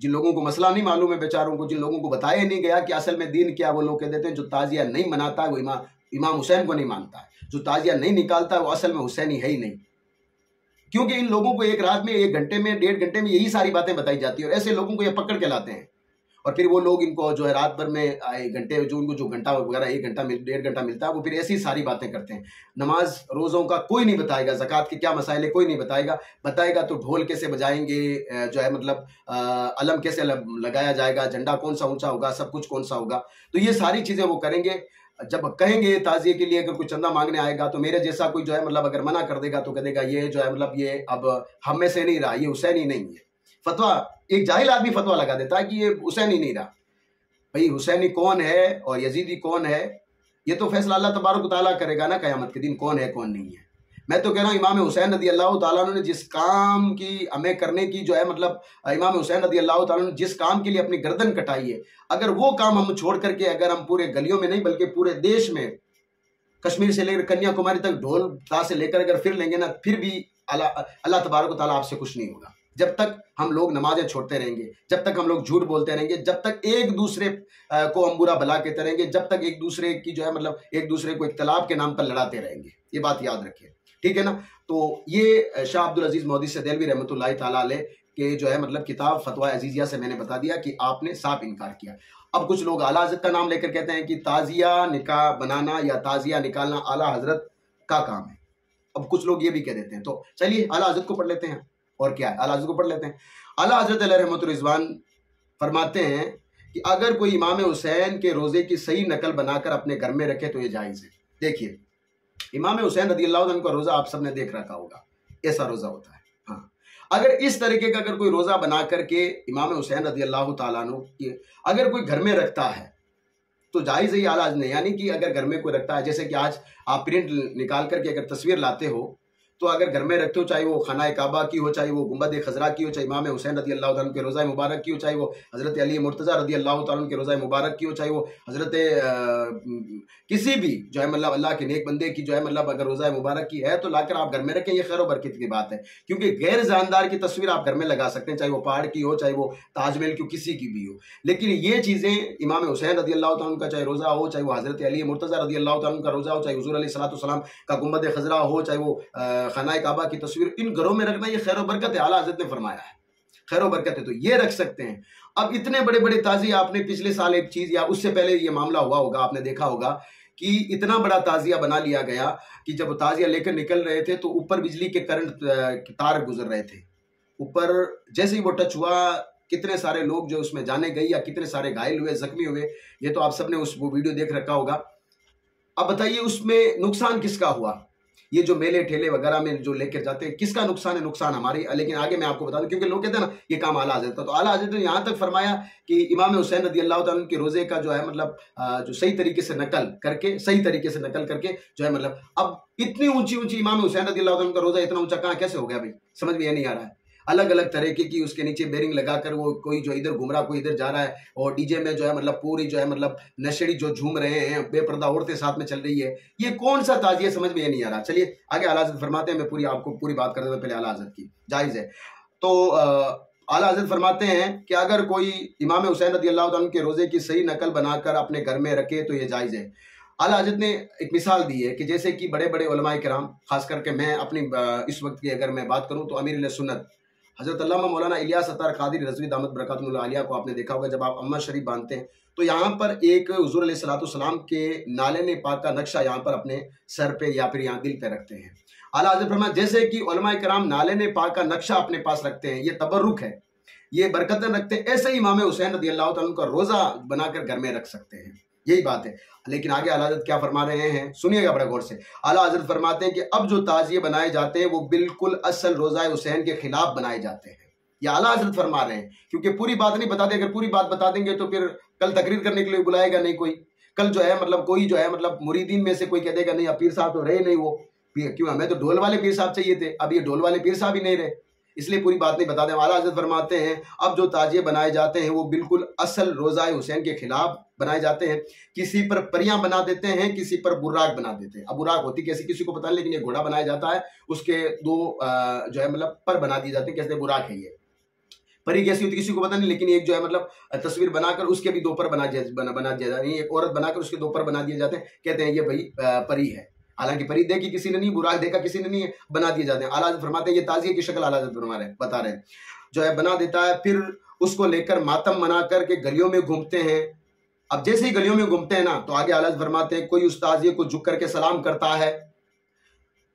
जिन लोगों को मसला नहीं मालूम है बेचारों को, जिन लोगों को बताया नहीं गया कि असल में दीन क्या, वो लोग कह देते हैं जो ताजिया नहीं मनाता है वो इमाम हुसैन को नहीं मानता है, जो ताजिया नहीं निकालता है वो असल में हुसैनी है ही नहीं। क्योंकि इन लोगों को एक रात में 1 घंटे में 1.5 घंटे में यही सारी बातें बताई जाती है और ऐसे लोगों को ये पकड़ के लाते हैं और फिर वो लोग इनको जो है रात भर में 1 घंटे जो उनको जो घंटा वगैरह 1 घंटा 1.5 घंटा मिलता है वो फिर ऐसी सारी बातें करते हैं। नमाज रोज़ों का कोई नहीं बताएगा, ज़कात के क्या मसाइल है कोई नहीं बताएगा तो ढोल कैसे बजाएंगे, जो है मतलब अलम कैसे लगाया जाएगा, झंडा कौन सा ऊंचा होगा, सब कुछ कौन सा होगा, तो ये सारी चीज़ें वो करेंगे। जब कहेंगे ताजिए के लिए अगर कोई चंदा मांगने आएगा तो मेरे जैसा कोई जो है मतलब अगर मना कर देगा तो कह देगा ये जो है मतलब ये अब हम में से नहीं रहा, ये हुसैनी नहीं है। फतवा एक जाहिल आदमी फतवा लगा देता है कि ये हुसैनी नहीं रहा। भाई हुसैनी कौन है और यजीदी कौन है ये तो फैसला अल्लाह तबारक व तआला करेगा ना क़यामत के दिन, कौन है कौन नहीं है। मैं तो कह रहा हूँ इमाम हुसैन रदी अल्लाह ताला अन्हु ने जिस काम की हमें करने की जो है मतलब इमाम हुसैन रदी अल्लाह ताला अन्हु ने जिस काम के लिए अपनी गर्दन कटाई है, अगर वो काम हम छोड़ करके अगर हम पूरे गलियों में नहीं बल्कि पूरे देश में कश्मीर से लेकर कन्याकुमारी तक ढोल ताशे लेकर अगर फिर लेंगे ना, फिर भी अल्लाह तबारक व तआला आपसे खुश नहीं होगा। जब तक हम लोग नमाजें छोड़ते रहेंगे, जब तक हम लोग झूठ बोलते रहेंगे, जब तक एक दूसरे को हम बुरा भला कहते रहेंगे, जब तक एक दूसरे की जो है मतलब एक दूसरे को इख्तिलाफ के नाम पर लड़ाते रहेंगे, ये बात याद रखिए, ठीक है ना। तो ये शाह अब्दुल अजीज मोहद्दिस सदेलवी रहमतुल्लाहि ताला अलैह के जो है मतलब किताब फतवा अजीजिया से मैंने बता दिया कि आपने साफ इनकार किया। अब कुछ लोग आला हजरत का नाम लेकर कहते हैं कि ताजिया निकाह बनाना या ताजिया निकालना आला हजरत का काम है। अब कुछ लोग ये भी कह देते हैं, तो चलिए आला हजरत को पढ़ लेते हैं, और क्या है, आला हजरत को पढ़ लेते हैं। आला हजरत अलैहि रहमतुर रिजवान फरमाते हैं कि अगर कोई इमाम हुसैन के रोजे की सही नकल बनाकर अपने घर में रखे तो ये जायज है। देखिए इमाम हुसैन रदी अल्लाह अन्हु का रोजा आप सबने देख रखा होगा, ऐसा रोजा होता है। हाँ, अगर इस तरीके का अगर कोई रोजा बना करके इमाम हुसैन रदी अल्लाह ताला अन्हु अगर कोई घर में रखता है तो जायज है आला नहीं। यानी कि अगर घर में कोई रखता है, जैसे कि आज आप प्रिंट निकाल करके अगर तस्वीर लाते हो तो अगर घर में रखते हो, चाहे वो खाना काबा की हो, चाहे वो गुंबद खजरा की हो, चाहे इमाम हुसैन रदी अल्लाह ताला के रोज़ा मुबारक की हो, चाहे वो हज़रत अली मुर्तज़ा रदी अल्लाह ताला के रोज़ा मुबारक की हो, चाहे वो हज़रत किसी भी जो है मतलब अल्लाह के नेक बंदे की जो है मतलब अगर रोज़ा मुबारक की है तो लाकर आप घर में रखें, ये खैर व बरकत की बात है। क्योंकि गैर जानदार की तस्वीर आप घर में लगा सकते हैं, चाहे वो पहाड़ की हो, चाहे वो ताजमहल की किसी की भी हो, लेकिन ये चीज़ें इमाम हुसैन रदी अल्लाह ताला का चाहे रोज़ा हो, चाहे वो हज़रत अली मुर्तज़ा रदी अल्लाह ताला का रोज़ा हो, चाहे हुज़ूर अलैहिस्सलाम का गुंबद खजरा हो, चाहे वो खाना काबा की तस्वीर, इन घरों में रखना ये खैर व बरकत है, आला हज़रत ने फरमाया है, खैर व बरकत है, तो ये रख सकते हैं। अब इतने बड़े बड़े ताजिया, आपने पिछले साल एक चीज या उससे पहले ये मामला हुआ होगा, आपने देखा होगा कि इतना बड़ा ताजिया बना लिया गया कि जब ताजिया लेकर निकल रहे थे तो ऊपर बिजली के करंट तार गुजर रहे थे, ऊपर जैसे ही वो टच हुआ कितने सारे लोग जो उसमें जाने गए या कितने सारे घायल हुए, जख्मी हुए, ये तो आप सबने उस वो वीडियो देख रखा होगा। अब बताइए उसमें नुकसान किसका हुआ? ये जो मेले ठेले वगैरह में जो लेकर जाते हैं, किसका नुकसान है? नुकसान हमारी। लेकिन आगे मैं आपको बता दूं, क्योंकि लोग कहते हैं ना ये काम आला हज़रत का, तो आला हज़रत ने यहाँ तक फरमाया कि इमाम हुसैन रदी अल्लाह ताला के रोजे का जो है मतलब जो सही तरीके से नकल करके जो है मतलब, अब इतनी ऊंची ऊंची इमाम हुसैन रदी अल्लाह ताला का रोजा इतना ऊंचा कहाँ कैसे हो गया भाई, समझ में ये नहीं आ रहा है। अलग अलग तरीके की उसके नीचे बेरिंग लगाकर वो कोई जो इधर घूम रहा कोई इधर जा रहा है, और डीजे में जो है मतलब पूरी जो है मतलब नशेड़ी जो झूम रहे हैं, बेपर्दा औरतें साथ में चल रही है, ये कौन सा ताजिया, समझ में ये नहीं आ रहा। चलिए आगे आला हज़रत फरमाते हैं, मैं पूरी आपको पूरी बात करता हूँ, पहले आला हज़रत की जायज़ है। तो आला हज़रत फरमाते हैं कि अगर कोई इमाम हुसैन रदी अल्लाह ताला के रोजे की सही नकल बनाकर अपने घर में रखे तो ये जायज़ है। आला हज़रत ने एक मिसाल दी है कि जैसे कि बड़े बड़े उलमाए किराम, खास करके मैं अपनी इस वक्त की अगर मैं बात करूँ तो अमीर सुन्नत हज़रत अल्लामा मौलाना इलियास अत्तार क़ादरी रज़वी दामत बरकातुहुल आलिया को आपने देखा होगा, जब आप अम्मा शरीफ बांधते हैं तो यहाँ पर एक हुज़ूर अलैहिस्सलाम के नाले पाक का नक्शा यहाँ पर अपने सर पे या फिर यहाँ दिल पे रखते हैं। आला हज़रत फरमाया जैसे कि उलमाए किराम नाले पाक का नक्शा अपने पास रखते हैं, ये तबर्रुक है, ये बरकतें रखते हैं, ऐसे ही इमाम हुसैन रदी अल्लाह ताला का रोज़ा बनाकर घर में रख सकते हैं, यही बात है। लेकिन आगे आला हज़रत क्या फरमा रहे हैं, सुनिएगा बड़ा गौर से। आला हज़रत फरमाते हैं कि अब जो ताजिए बनाए जाते हैं वो बिल्कुल असल रोज़ा हुसैन के खिलाफ बनाए जाते हैं, ये आला हज़रत फरमा रहे हैं, क्योंकि पूरी बात नहीं बताते। अगर पूरी बात बता देंगे तो फिर कल तकरीर करने के लिए बुलाएगा नहीं कोई, कल जो है मतलब कोई जो है मतलब मुरीदीन में से कोई कह देगा नहीं अब पीर साहब तो रहे नहीं, वो क्यों, हमें तो ढोल वाले पीर साहब चाहिए थे, अब ये ढोल वाले पीर साहब ही नहीं रहे, इसलिए पूरी बात नहीं बताते। आला हज़रत फरमाते हैं अब जो ताजिए बनाए जाते हैं वो बिल्कुल असल रोज़ा हुसैन के खिलाफ बनाए जाते हैं, किसी पर परियां बना देते हैं, किसी पर बुर्राक बना देते हैं। अब बुर्राक होती कैसी किसी को पता नहीं, लेकिन ये घोड़ा बनाया जाता है, उसके दो जो है मतलब पर बना दिए जाते हैं, कैसे बुर्राक है ये, परी कैसी होती किसी को पता नहीं, लेकिन एक जो है मतलब तस्वीर बनाकर उसके भी दो पर बना दिया जाता है, एक औरत बनाकर उसके दो पर बना दिए जाते हैं, कहते हैं ये भाई परी है, हालांकि परी देखी किसी ने नहीं, बुराक देखा किसी ने नहीं, बना दिए जाते हैं। आला हज़रत फरमाते हैं ये ताजिए की शक्ल आला हज़रत बता रहे हैं, जो है बना देता है, फिर उसको लेकर मातम मना करके गलियों में घूमते हैं। अब जैसे ही गलियों में घूमते हैं ना तो आगे आला हज़रत फरमाते हैं कोई उस ताजिए को झुक करके सलाम करता है,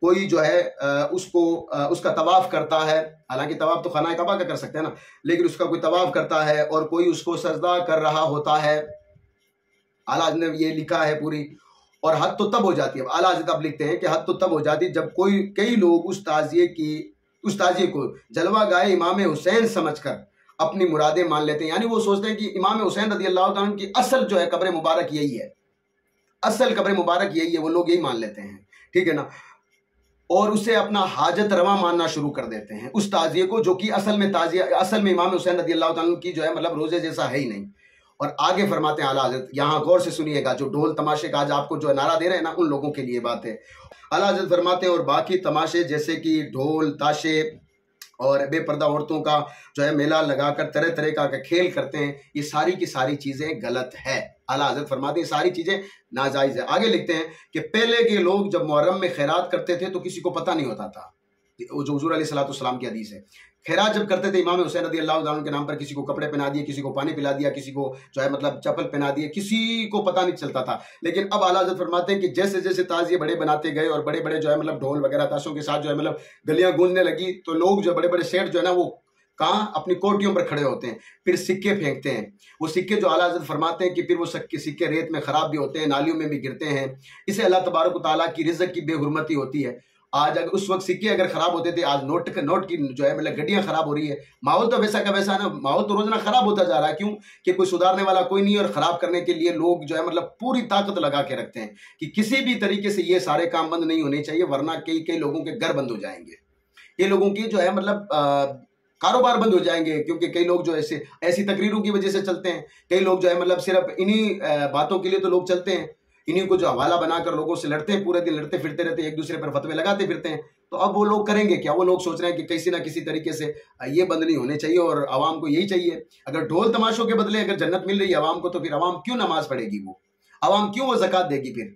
कोई जो है उसका तवाफ करता है, हालांकि तवाफ तो खाना काबा का कर सकते हैं ना, लेकिन उसका कोई तवाफ करता है, और कोई उसको सजदा कर रहा होता है। आला हज़रत ने ये लिखा है पूरी, और हद तो तब हो जाती है, आला हज़रत अब लिखते हैं कि हद तो तब हो जाती है जब कई लोग उस ताजिए को जलवा गाए इमाम हुसैन समझकर अपनी मुरादें मान लेते हैं। यानी वो सोचते हैं कि इमाम हुसैन रदी अल्लाह ताला की असल जो है कब्र मुबारक यही है, असल कब्र मुबारक यही है, वो लोग यही मान लेते हैं, ठीक है ना। और उसे अपना हाजत रवा मानना शुरू कर देते हैं उस ताजिए को, जो कि असल में इमाम हुसैन रज़ी अल्लाह तआला की जो है मतलब रोजे जैसा है ही नहीं। और आगे फरमाते हैं आला हज़रत, यहाँ गौर से सुनिएगा, जो ढोल तमाशे का आज आपको जो नारा दे रहे हैं ना, उन लोगों के लिए बात है। आला हज़रत फरमाते हैं और बाकी तमाशे जैसे कि ढोल ताशे और बेपर्दा औरतों का जो है मेला लगाकर तरह तरह का खेल करते हैं, ये सारी की सारी चीज़ें गलत है। आला हज़रत फरमाते हैं सारी चीज़ें नाजायज़ है। आगे लिखते हैं कि पहले के लोग जब मुहर्रम में खैरात करते थे तो किसी को पता नहीं होता था, जो हुज़ूर अलैहिस्सलाम की हदीस है। खैरात जब करते थे इमाम हुसैन रज़ी अल्लाह तआला के नाम पर, किसी को कपड़े पहना दिए, किसी को पानी पिला दिया, किसी को जो है मतलब चप्पल पहना दिए, किसी को पता नहीं चलता था। लेकिन अब आला हज़रत फरमाते हैं कि जैसे जैसे ताज़िए बड़े बनाते गए और बड़े बड़े जो है मतलब ढोल वगैरह ताशों के साथ जो है मतलब गलियां गूंजने लगी, तो लोग जो बड़े बड़े सेठ जो है ना वो कहाँ अपनी कोटियों पर खड़े होते हैं, फिर सिक्के फेंकते हैं। वो सिक्के जो आला हज़रत फरमाते हैं कि फिर वो सिक्के रेत में ख़राब भी होते हैं, नालियों में भी गिरते हैं। इसे अल्लाह तबारक व तआला की रिज़्क़ की बेहुरमती होती है। आज अगर उस वक्त सिक्के अगर खराब होते थे, आज नोट की जो है मतलब गड्डियां खराब हो रही है। माहौल तो वैसा का वैसा ना, माहौल तो रोजाना खराब होता जा रहा है। क्यों? कि कोई सुधारने वाला कोई नहीं है, और खराब करने के लिए लोग जो है मतलब पूरी ताकत लगा के रखते हैं कि किसी भी तरीके से ये सारे काम बंद नहीं होने चाहिए, वरना कई कई लोगों के घर बंद हो जाएंगे, ये लोगों की जो है मतलब कारोबार बंद हो जाएंगे। क्योंकि कई लोग जो ऐसी तकरीरों की वजह से चलते हैं, कई लोग जो है मतलब सिर्फ इन्हीं बातों के लिए तो लोग चलते हैं, इन्हीं को जो हवाला बनाकर लोगों से लड़ते हैं, पूरे दिन लड़ते फिरते रहते हैं, एक दूसरे पर फतवे लगाते फिरते हैं। तो अब वो लोग करेंगे क्या? वो लोग सोच रहे हैं कि किसी ना किसी तरीके से ये बंद नहीं होने चाहिए, और आवाम को यही चाहिए। अगर ढोल तमाशों के बदले अगर जन्नत मिल रही है आवाम को, तो फिर आवाम क्यों नमाज पढ़ेगी? वो आवाम क्यों वो ज़कात देगी? फिर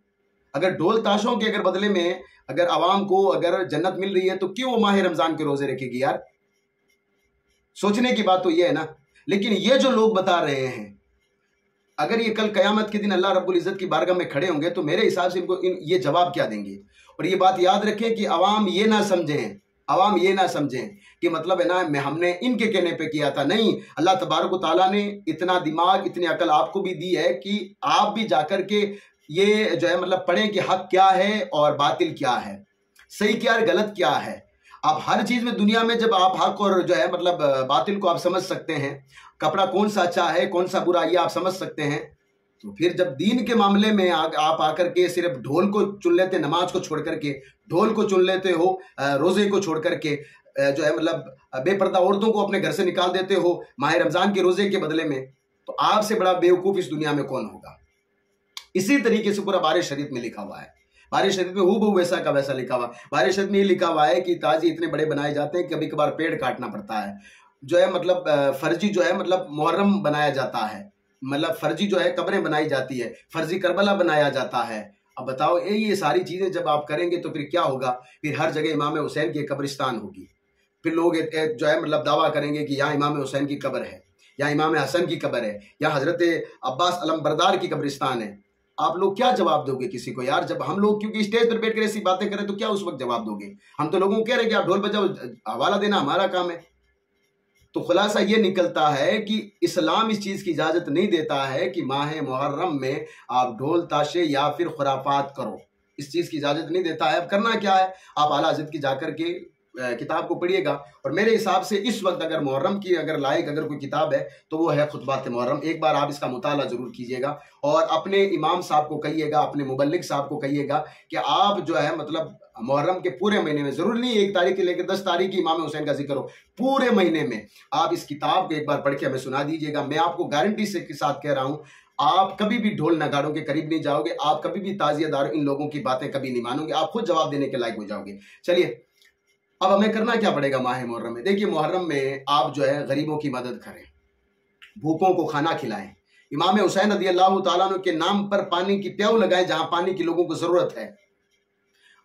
अगर ढोल ताशों के अगर बदले में अगर आवाम को अगर जन्नत मिल रही है, तो क्यों वो माह रमजान के रोजे रखेगी? यार, सोचने की बात तो ये है ना। लेकिन ये जो लोग बता रहे हैं, अगर ये कल कयामत के दिन अल्लाह रब्बुल इज़्ज़त की बारगाह में खड़े होंगे, तो मेरे हिसाब से इनको ये जवाब क्या देंगे? और ये बात याद रखें कि आवाम ये ना समझें कि मतलब है ना हमने इनके कहने पे किया था। नहीं, अल्लाह तबारक व तआला ने इतना दिमाग इतनी अकल आपको भी दी है कि आप भी जाकर के ये जो है मतलब पढ़ें कि हक क्या है और बातिल क्या है, सही क्या है गलत क्या है। आप हर चीज में दुनिया में जब आप हक और जो है मतलब बातिल को आप समझ सकते हैं, कपड़ा कौन सा अच्छा है कौन सा बुरा ये आप समझ सकते हैं, तो फिर जब दीन के मामले में आप आकर के सिर्फ ढोल को चुन लेते, नमाज को छोड़ करके ढोल को चुन लेते हो, रोजे को छोड़ करके जो है मतलब बेपर्दा औरतों को अपने घर से निकाल देते हो माह रमजान के रोजे के बदले में, तो आपसे बड़ा बेवकूफ इस दुनिया में कौन होगा? इसी तरीके से पूरा बारिश शरीफ में लिखा हुआ है। बारिश शरीफ में हूबहू वैसा का वैसा लिखा हुआ। बारिश शरीफ में ये लिखा हुआ है कि ताजी इतने बड़े बनाए जाते हैं, कभी कभार पेड़ काटना पड़ता है, जो है मतलब फर्जी जो है मतलब मुहर्रम बनाया जाता है, मतलब फर्जी जो है कब्रें बनाई जाती है, फर्जी करबला बनाया जाता है। अब बताओ ये सारी चीजें जब आप करेंगे तो फिर क्या होगा? फिर हर जगह इमाम हुसैन की कब्रिस्तान होगी, फिर लोग जो है मतलब दावा करेंगे कि यहाँ इमाम हुसैन की कब्र है, या इमाम हसन की कब्र है, या हजरत अब्बास अलमबरदार की कब्रिस्तान है। आप लोग क्या जवाब दोगे किसी को यार? जब हम लोग क्योंकि स्टेज पर बैठ कर ऐसी बातें करें तो क्या उस वक्त जवाब दोगे? हम तो लोगों को कह रहे हैं कि आप ढोल बजाओ, हवाला देना हमारा काम है। तो खुलासा ये निकलता है कि इस्लाम इस चीज की इजाजत नहीं देता है कि माह मुहर्रम में आप ढोल ताशे या फिर खुराफात करो, इस चीज की इजाजत नहीं देता है। अब करना क्या है? आप आला हज़रत की जाकर के किताब को पढ़िएगा, और मेरे हिसाब से इस वक्त अगर मुहर्रम की अगर लायक अगर कोई किताब है तो वो है खुतबात मुहर्रम। एक बार आप इसका मुताला जरूर कीजिएगा, और अपने इमाम साहब को कहिएगा, अपने मुबल्लिग साहब को कहिएगा कि आप जो है मतलब मुहर्रम के पूरे महीने में, जरूरी नहीं 1 तारीख से लेकर 10 तारीख की इमाम हुसैन का जिक्र हो, पूरे महीने में आप इस किताब को एक बार पढ़ के हमें सुना दीजिएगा। मैं आपको गारंटी से के साथ कह रहा हूँ, आप कभी भी ढोल नगाड़ों के करीब नहीं जाओगे, आप कभी भी ताजियादार इन लोगों की बातें कभी नहीं मानोगे, आप खुद जवाब देने के लायक हो जाओगे। चलिए, अब हमें करना क्या पड़ेगा माह मुहर्रम में? देखिए, मुहर्रम में आप जो है गरीबों की मदद करें, भूखों को खाना खिलाएं, इमाम हुसैन रज़ी अल्लाह तआला अन्हु के नाम पर पानी की प्याऊ लगाएं जहां पानी की लोगों को जरूरत है।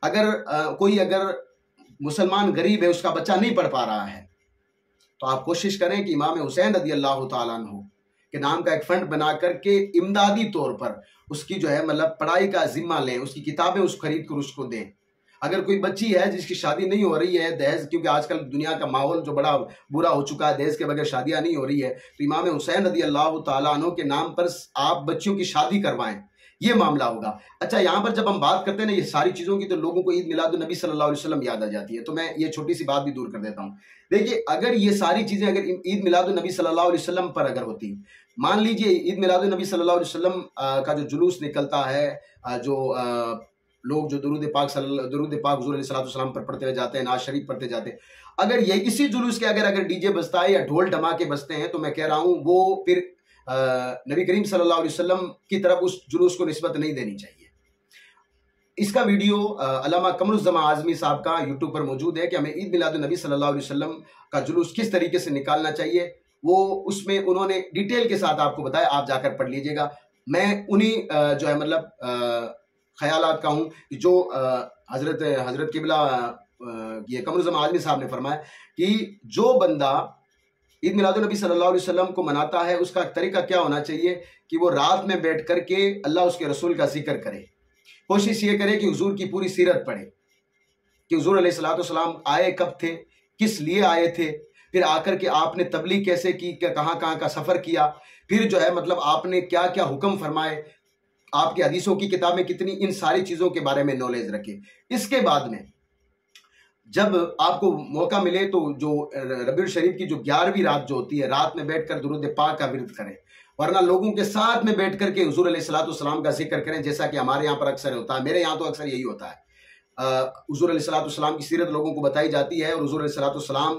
अगर कोई अगर मुसलमान गरीब है, उसका बच्चा नहीं पढ़ पा रहा है, तो आप कोशिश करें कि इमाम हुसैन रज़ी अल्लाह तआला अन्हु के नाम का एक फंड बना करके इमदादी तौर पर उसकी जो है मतलब पढ़ाई का जिम्मा लें, उसकी किताबें उस खरीद कर उसको दें। अगर कोई बच्ची है जिसकी शादी नहीं हो रही है, दहेज, क्योंकि आजकल दुनिया का माहौल जो बड़ा बुरा हो चुका है, दहेज के बगैर शादियां नहीं हो रही है, तो इमाम हुसैन रज़ी अल्लाह तआला अन्हु के नाम पर आप बच्चियों की शादी करवाएं, ये मामला होगा। अच्छा, यहाँ पर जब हम बात करते हैं ना ये सारी चीज़ों की, तो लोगों को ईद मिलादुन नबी सल्लल्लाहु अलैहि वसल्लम याद आ जाती है। तो मैं ये छोटी सी बात भी दूर कर देता हूँ। देखिए, अगर ये सारी चीज़ें अगर ईद मिलादुन नबी सल्लल्लाहु अलैहि वसल्लम पर अगर होती, मान लीजिए ईद मिलादुन नबी सल्लल्लाहु अलैहि वसल्लम का जो जुलूस निकलता है, जो लोग जो दुरूद पाक हुज़ूर अलैहिस्सलाम पर पढ़ते हुए जाते हैं, नाज शरीफ पढ़ते जाते हैं, अगर ये इसी जुलूस के अगर डीजे बजता है या ढोल धमाके बजते हैं, तो मैं कह रहा हूँ वो फिर नबी करीम सल्लल्लाहु अलैहि वसल्लम की तरफ उस जुलूस को निस्बत नहीं देनी चाहिए। इसका वीडियो अल्लामा कमरुज़्ज़मा आज़मी साहब का यूट्यूब पर मौजूद है कि हमें ईद मिलादुन नबी सल्लल्लाहु अलैहि वसल्लम का जुलूस किस तरीके से निकालना चाहिए, वो उसमें उन्होंने डिटेल के साथ आपको बताया, आप जाकर पढ़ लीजिएगा। मैं उन्हीं जो है मतलब ख्यालात का हूँ जो हजरत किबला ये कमरुज़्ज़मा आज़मी साहब ने फरमाया कि जो बंदा ईद मिलादुन नबी सल्लल्लाहु अलैहि वसल्लम को मनाता है, उसका तरीका क्या होना चाहिए कि वो रात में बैठ करके अल्लाह उसके रसूल का जिक्र करे, कोशिश ये करे कि हुजूर की पूरी सीरत पढ़े कि हुजूर अलैहिस्सलाम आए कब थे, किस लिए आए थे, फिर आकर के आपने तबलीग कैसे की, कहाँ कहाँ का सफ़र किया, फिर जो है मतलब आपने क्या क्या हुक्म फरमाए, आपके हदीसों की किताबें कितनी, इन सारी चीज़ों के बारे में नॉलेज रखे। इसके बाद में जब आपको मौका मिले तो जो रबीउल शरीफ की जो 11वीं रात जो होती है, रात में बैठकर दुरूद पाक का विर्द करें, वरना लोगों के साथ में बैठ करके हुजूर अलैहिस्सलाम का जिक्र करें, जैसा कि हमारे यहाँ पर अक्सर होता है, मेरे यहाँ तो अक्सर यही होता है। हुजूर अलैहिस्सलाम की सीरत लोगों को बताई जाती है और हुजूर अलैहिस्सलाम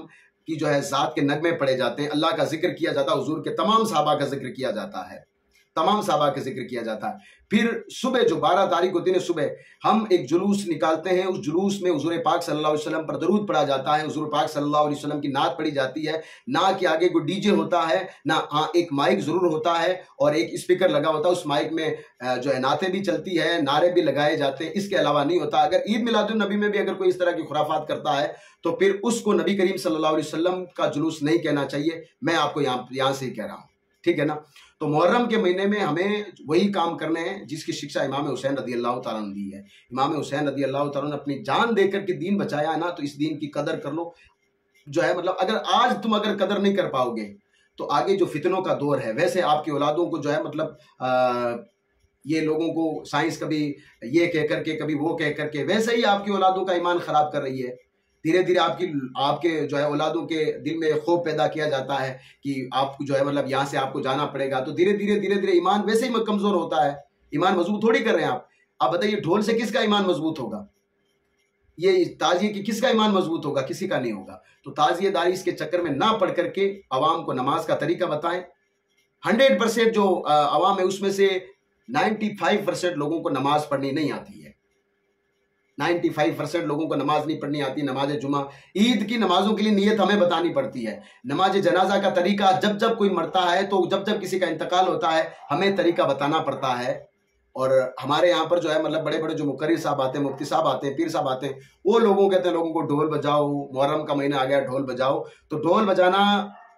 की जो है ज़ात के नगमे पढ़े जाते हैं, अल्लाह का जिक्र किया जाता है, हुजूर के तमाम सहाबा का जिक्र किया जाता है, तमाम सहाबा का जिक्र किया जाता है। फिर सुबह जो 12 तारीख होती है, सुबह हम एक जुलूस निकालते हैं, उस जुलूस में हुजूर पाक सल्लल्लाहु अलैहि वसल्लम पर दरूद पढ़ा जाता है, हुजूर पाक सल्लल्लाहु अलैहि वसल्लम की नात पढ़ी जाती है, ना कि आगे कोई डीजे होता है, ना हाँ एक माइक जरूर होता है और एक स्पीकर लगा होता है, उस माइक में जो है नातें भी चलती है, नारे भी लगाए जाते हैं, इसके अलावा नहीं होता। अगर ईद मिलादुन नबी में भी अगर कोई इस तरह की खुराफात करता है तो फिर उसको नबी करीम सल्लल्लाहु अलैहि वसल्लम का जुलूस नहीं कहना चाहिए, मैं आपको यहाँ से ही कह रहा हूँ, ठीक है ना। तो मुहर्रम के महीने में हमें वही काम करने हैं जिसकी शिक्षा इमाम हुसैन रदी अल्लाह तआला अन्हु दी है। इमाम हुसैन रदी अल्लाह तआला ने अपनी जान देकर के दीन बचाया है ना, तो इस दीन की कदर कर लो। जो है मतलब अगर आज तुम अगर कदर नहीं कर पाओगे तो आगे जो फितनों का दौर है, वैसे आपकी औलादों को जो है मतलब ये लोगों को साइंस कभी ये कह करके कभी वो कह करके, वैसे ही आपकी औलादों का ईमान खराब कर रही है। धीरे धीरे आपके जो है औलादों के दिल में खौफ पैदा किया जाता है कि आपको जो है मतलब यहाँ से आपको जाना पड़ेगा, तो धीरे धीरे ईमान वैसे ही कमजोर होता है, ईमान मजबूत थोड़ी कर रहे हैं आप बताइए ढोल से किसका ईमान मजबूत होगा, ये ताजिए की किसका ईमान मजबूत होगा, किसी का नहीं होगा। तो ताजिएदारी इसके चक्कर में ना पढ़ करके अवाम को नमाज का तरीका बताएं। 100% जो अवाम है उसमें से 95% लोगों को नमाज पढ़नी नहीं आती है, 95% लोगों को नमाज नहीं पढ़नी आती। नमाज जुमा, ईद की नमाजों के लिए नियत हमें बतानी पड़ती है। नमाज जनाजा का तरीका, जब जब कोई मरता है तो जब किसी का इंतकाल होता है हमें तरीका बताना पड़ता है। और हमारे यहाँ पर जो है मतलब बड़े बड़े जो मुकर्रिर साहब आते हैं, मुफ्ती साहब आते हैं, पीर साहब आते हैं, वो लोगों कहते हैं लोगों को ढोल बजाओ, मुहर्रम का महीना आ गया ढोल बजाओ, तो ढोल बजाना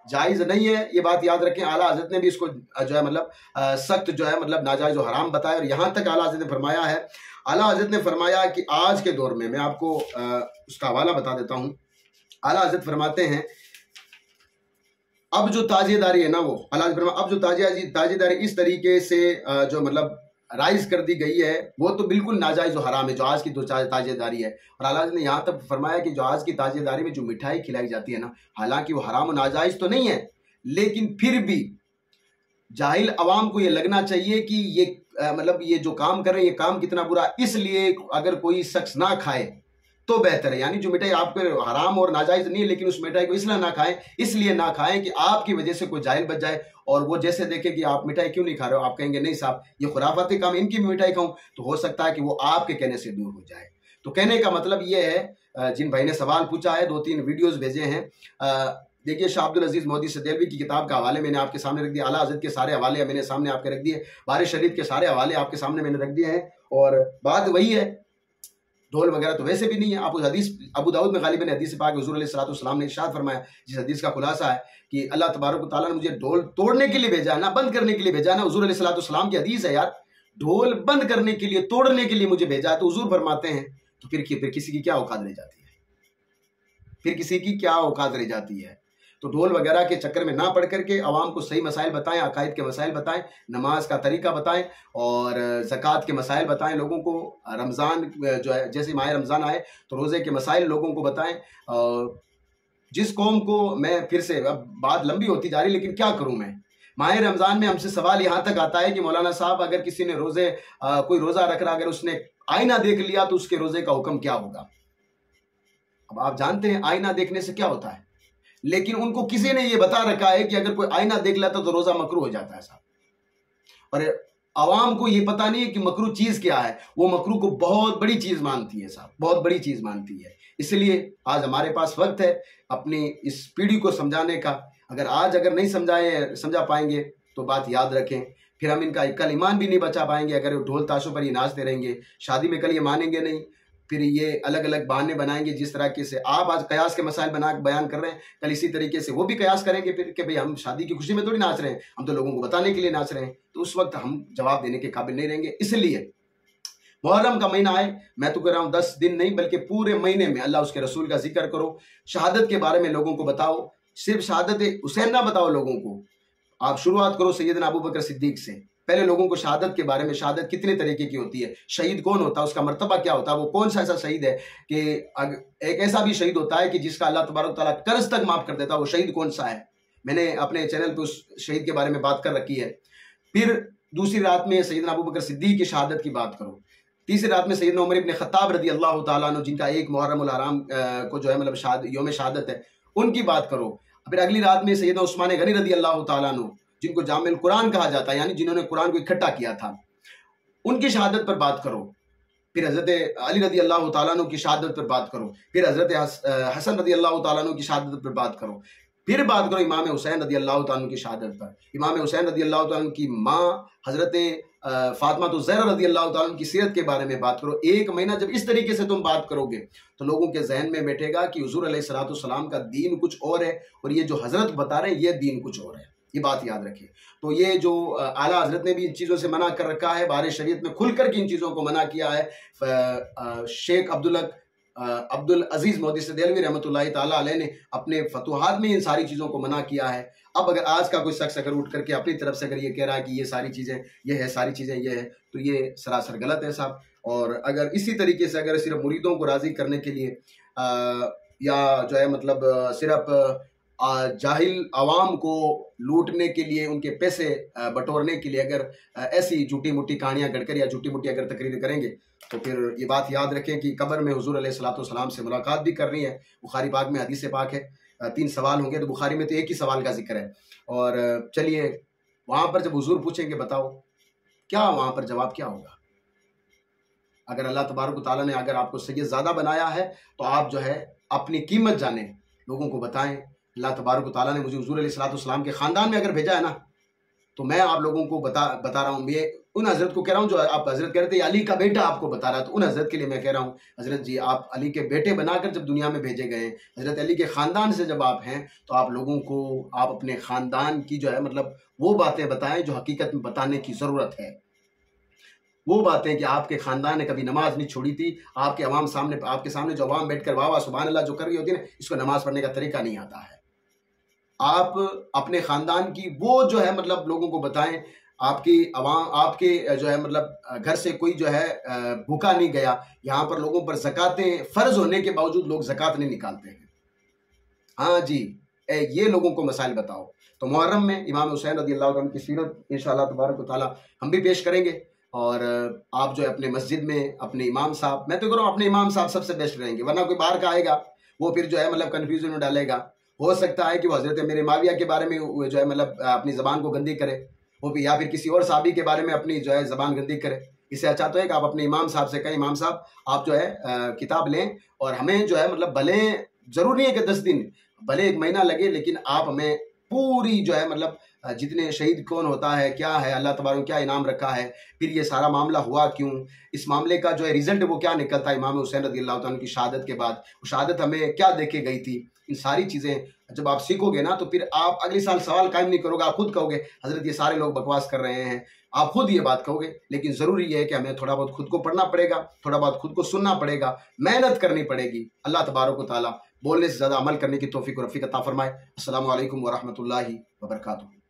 जायज़ नहीं है, ये बात याद रखें। आला हज़रत ने भी इसको जो है मतलब सख्त जो है मतलब नाजायज़ और हराम बताया। और यहाँ तक आला हज़रत ने फरमाया है, आला हज़रत ने फरमाया कि आज के दौर में, मैं आपको उसका हवाला बता देता हूँ। आला हज़रत फरमाते हैं अब जो ताजिएदारी है ना, वो आला हज़रत फरमाया अब जो ताजिएदारी इस तरीके से जो मतलब राइज कर दी गई है वो तो बिल्कुल नाजायज़ और हराम है, जो आज की जो ताजिएदारी है। और आला हज़रत ने यहाँ तक फरमाया कि जो आज की ताजिएदारी में जो मिठाई खिलाई जाती है ना, हालांकि वो हराम और नाजायज़ तो नहीं है, लेकिन फिर भी जाहिल अवाम को ये लगना चाहिए कि ये मतलब ये जो काम कर रहे हैं ये काम कितना बुरा, इसलिए अगर कोई शख्स ना खाए तो बेहतर है। यानी जो मिठाई आपके हराम और नाजायज़ नहीं है, लेकिन उस मिठाई को इसलिए ना खाएं, इसलिए ना खाएं कि आपकी वजह से कोई जाहिल बच जाए और वो जैसे देखे कि आप मिठाई क्यों नहीं खा रहे हो, आप कहेंगे नहीं साहब ये खुराफाती काम, इनकी भी मिठाई खाऊं, तो हो सकता है कि वो आपके कहने से दूर हो जाए। तो कहने का मतलब ये है, जिन भाई ने सवाल पूछा है, 2-3 वीडियोज़ भेजे हैं, देखिए शाह अब्दुल अजीज मोदी सदेलवी की किताब का हवाले मैंने आपके सामने रख दिया, आला हज़रत के सारे हवाले मैंने सामने आपके रख दिए, बारिश शरीफ के सारे हवाले आपके सामने मैंने रख दिए हैं। और बात वही है, ढोल वगैरह तो वैसे भी नहीं है। आप उस हदीस अबू दाऊद में गालिबन हदीस पाक हुज़ूर अलैहिस्सलाम ने इरशाद फरमाया, जिस हदीस का खुलासा है कि अल्लाह तबारक व तआला ने मुझे ढोल तोड़ने के लिए भेजा है ना, बंद करने के लिए भेजा है ना। हुज़ूर अलैहिस्सलाम की हदीस है यार, ढोल बंद करने के लिए, तोड़ने के लिए मुझे भेजा है। तो हुज़ूर फरमाते हैं तो फिर किसी की क्या औकात रह जाती है, फिर किसी की क्या औकात रह जाती है। तो ढोल वगैरह के चक्कर में ना पड़ करके आवाम को सही मसाइल बताएं, अकायद के मसाइल बताएं, नमाज का तरीका बताएं और ज़कात के मसाइल बताएं लोगों को। रमज़ान जो है, जैसे माह रमज़ान आए तो रोज़े के मसाइल लोगों को बताएं। जिस कौम को, मैं फिर से, अब बात लंबी होती जा रही लेकिन क्या करूं मैं, माह रमज़ान में हमसे सवाल यहाँ तक आता है कि मौलाना साहब अगर किसी ने कोई रोज़ा रख रहा, अगर उसने आईना देख लिया तो उसके रोजे का हुक्म क्या होगा। अब आप जानते हैं आईना देखने से क्या होता है, लेकिन उनको किसी ने ये बता रखा है कि अगर कोई आईना देख लेता तो रोजा मकरूह हो जाता है साहब। और आवाम को ये पता नहीं है कि मकरूह चीज क्या है, वो मकरूह को बहुत बड़ी चीज मानती है साहब, बहुत बड़ी चीज मानती है। इसलिए आज हमारे पास वक्त है अपनी इस पीढ़ी को समझाने का। अगर नहीं समझा पाएंगे तो बात याद रखें, फिर हम इनका कल ईमान भी नहीं बचा पाएंगे। अगर ढोल ताशों पर ये नाचते रहेंगे, शादी में कल ये मानेंगे नहीं, फिर ये अलग अलग बहाने बनाएंगे। जिस तरीके से आप आज कयास के मसाइल बयान कर रहे हैं, कल इसी तरीके से वो भी कयास करेंगे फिर कि भाई हम शादी की खुशी में थोड़ी नाच रहे हैं, हम तो लोगों को बताने के लिए नाच रहे हैं। तो उस वक्त हम जवाब देने के काबिल नहीं रहेंगे। इसलिए मुहर्रम का महीना आए, मैं तो कह रहा हूं 10 दिन नहीं बल्कि पूरे महीने में अल्लाह उसके रसूल का जिक्र करो, शहादत के बारे में लोगों को बताओ। सिर्फ शहादत हुसैन ना बताओ लोगों को, आप शुरुआत करो सैयदना अबू बकर सिद्दीक से। पहले लोगों को शहादत के बारे में, शहादत कितने तरीके की होती है, शहीद कौन होता है, उसका मर्तबा क्या होता है, वो कौन सा ऐसा शहीद है कि एक ऐसा भी शहीद होता है कि जिसका अल्लाह तबारक तआला कर्ज तक माफ कर देता है, वो शहीद कौन सा है। मैंने अपने चैनल पे उस शहीद के बारे में बात कर रखी है। फिर दूसरी रात में सैयदना अबू बकर सिद्दीक की शहादत की बात करो। तीसरी रात में सैयदना उमर इब्न खत्ताब रदी अल्लाह तआला अन्हु, जिनका एक मुहर्रम उल हराम को जो है मतलब यौम शहादत है, उनकी बात करो। फिर अगली रात में सैयदना उस्मान गनी रदी अल्लाह तआला अन्हु, जिनको जामिल कुरान कहा जाता है, यानी जिन्होंने कुरान को इकट्ठा किया था, उनकी शहादत पर बात करो। फिर हजरत अली रदी अल्लाह तआला अन्हु की शहादत पर बात करो। फिर हजरत हसन रदी अल्लाह तआला अन्हु की शहादत पर बात करो। फिर बात करो इमाम हुसैन रदी अल्लाह तआला अन्हु की शहादत पर। इमाम हुसैन रदी अल्लाह तआला अन्हु की माँ हजरत फातिमा तो ज़हरा रदी अल्लाह तआला अन्हा की सीरत के बारे में बात करो। एक महीना जब इस तरीके से तुम बात करोगे तो लोगों के जहन में बैठेगा कि हुजूर अलैहिस्सलाम का दीन कुछ और है और ये जो हजरत बता रहे हैं ये दीन कुछ और है। ये बात याद रखिए। तो ये जो आला हजरत ने भी इन चीज़ों से मना कर रखा है, बारे शरीयत में खुलकर के इन चीज़ों को मना किया है। शेख अब्दुल अजीज मोहद्दिस देहलवी रहमतुल्लाहि ताला अलैह ने अपने फतुहात में इन सारी चीज़ों को मना किया है। अब अगर आज का कोई शख्स अगर उठ करके अपनी तरफ से अगर ये कह रहा है कि ये सारी चीज़ें ये है, सारी चीज़ें ये है, तो ये सरासर गलत है साहब। और अगर इसी तरीके से अगर सिर्फ मुरीदों को राज़ी करने के लिए या जो है मतलब सिर्फ जाहिल आवाम को लूटने के लिए, उनके पैसे बटोरने के लिए अगर ऐसी झूठी मूठी कहानियां गढ़कर या झूठी मूठी अगर तकरीर करेंगे तो फिर ये बात याद रखें कि कब्र में हुजूर अलैहिस्सलाम से मुलाकात भी करनी है। बुखारी पाक में हदीस पाक है, 3 सवाल होंगे, तो बुखारी में तो एक ही सवाल का जिक्र है। और चलिए वहाँ पर जब हुजूर पूछेंगे बताओ क्या, वहाँ पर जवाब क्या होगा। अगर अल्लाह तबारक व तआला ने अगर आपको सैयद ज़्यादा बनाया है तो आप जो है अपनी कीमत जाने, लोगों को बताएं। अल्लाह तबारक व तआला ने मुझे हुजूर अलैहिस्सलाम के ख़ानदान में अगर भेजा है ना, तो मैं आप लोगों को बता रहा हूँ। मैं उन हज़रत को कह रहा हूँ जो आप हज़रत कह रहे थे अली का बेटा आपको बता रहा है, तो उन हज़रत के लिए मैं कह रहा हूँ हज़रत जी आप अली के बेटे बनाकर जब दुनिया में भेजे गए, हज़रत अली के ख़ानदान से जब आप हैं, तो आप लोगों को आप अपने ख़ानदान की जो है मतलब वो बातें बताएं जो हकीकत में बताने की ज़रूरत है। वो बातें कि आपके ख़ानदान ने कभी नमाज नहीं छोड़ी थी, आपके सामने जो अवाम बैठ कर वाह वाह सुभान अल्लाह जो कर रही होती है ना, इसको नमाज पढ़ने का तरीका नहीं आता है। आप अपने ख़ानदान की वो जो है मतलब लोगों को बताएं, आपके जो है मतलब घर से कोई जो है भूखा नहीं गया। यहाँ पर लोगों पर ज़कातें फ़र्ज होने के बावजूद लोग ज़कात नहीं निकालते हैं। हाँ जी, ये लोगों को मसाइल बताओ। तो मुहर्रम में इमाम हुसैन रज़ी अल्लाह अन्हु की सीरत इंशाअल्लाह तबारक व तआला हम भी पेश करेंगे। और आप जो है अपने मस्जिद में अपने इमाम साहब, मैं तो कह रहा हूँ अपने इमाम साहब सबसे बेस्ट रहेंगे, वरना कोई बाहर का आएगा वो फिर जो है मतलब कन्फ्यूजन में डालेगा। हो सकता है कि वो हज़रत मेरे माविया के बारे में जो है मतलब अपनी ज़बान को गंदी करे, वो भी, या फिर किसी और साहबी के बारे में अपनी जो है ज़बान गंदी करे। इससे अच्छा तो है कि आप अपने इमाम साहब से कहें इमाम साहब आप जो है किताब लें और हमें जो है मतलब भले ज़रूर नहीं है कि 10 दिन, भले 1 महीना लगे, लेकिन आप हमें पूरी जो है मतलब जितने शहीद कौन होता है, क्या है, अल्लाह तबारक ने क्या इनाम रखा है, फिर ये सारा मामला हुआ क्यों, इस मामले का जो है रिजल्ट वो क्या निकलता है इमाम हुसैन रज़ी अल्लाह तआला की शहादत के बाद, वो शहादत हमें क्या देके गई थी। इन सारी चीज़ें जब आप सीखोगे ना तो फिर आप अगले साल सवाल कायम नहीं करोगे, आप खुद कहोगे हज़रत ये सारे लोग बकवास कर रहे हैं, आप खुद ये बात कहोगे। लेकिन ज़रूरी ये है कि हमें थोड़ा बहुत खुद को पढ़ना पड़ेगा, थोड़ा बहुत खुद को सुनना पड़ेगा, मेहनत करनी पड़ेगी। अल्लाह तबारक व तआला बोलने से ज़्यादा अमल करने की तौफीक और रफ़ीक अता फरमाए। अस्सलामु अलैकुम व रहमतुल्लाहि व बरकातुहू।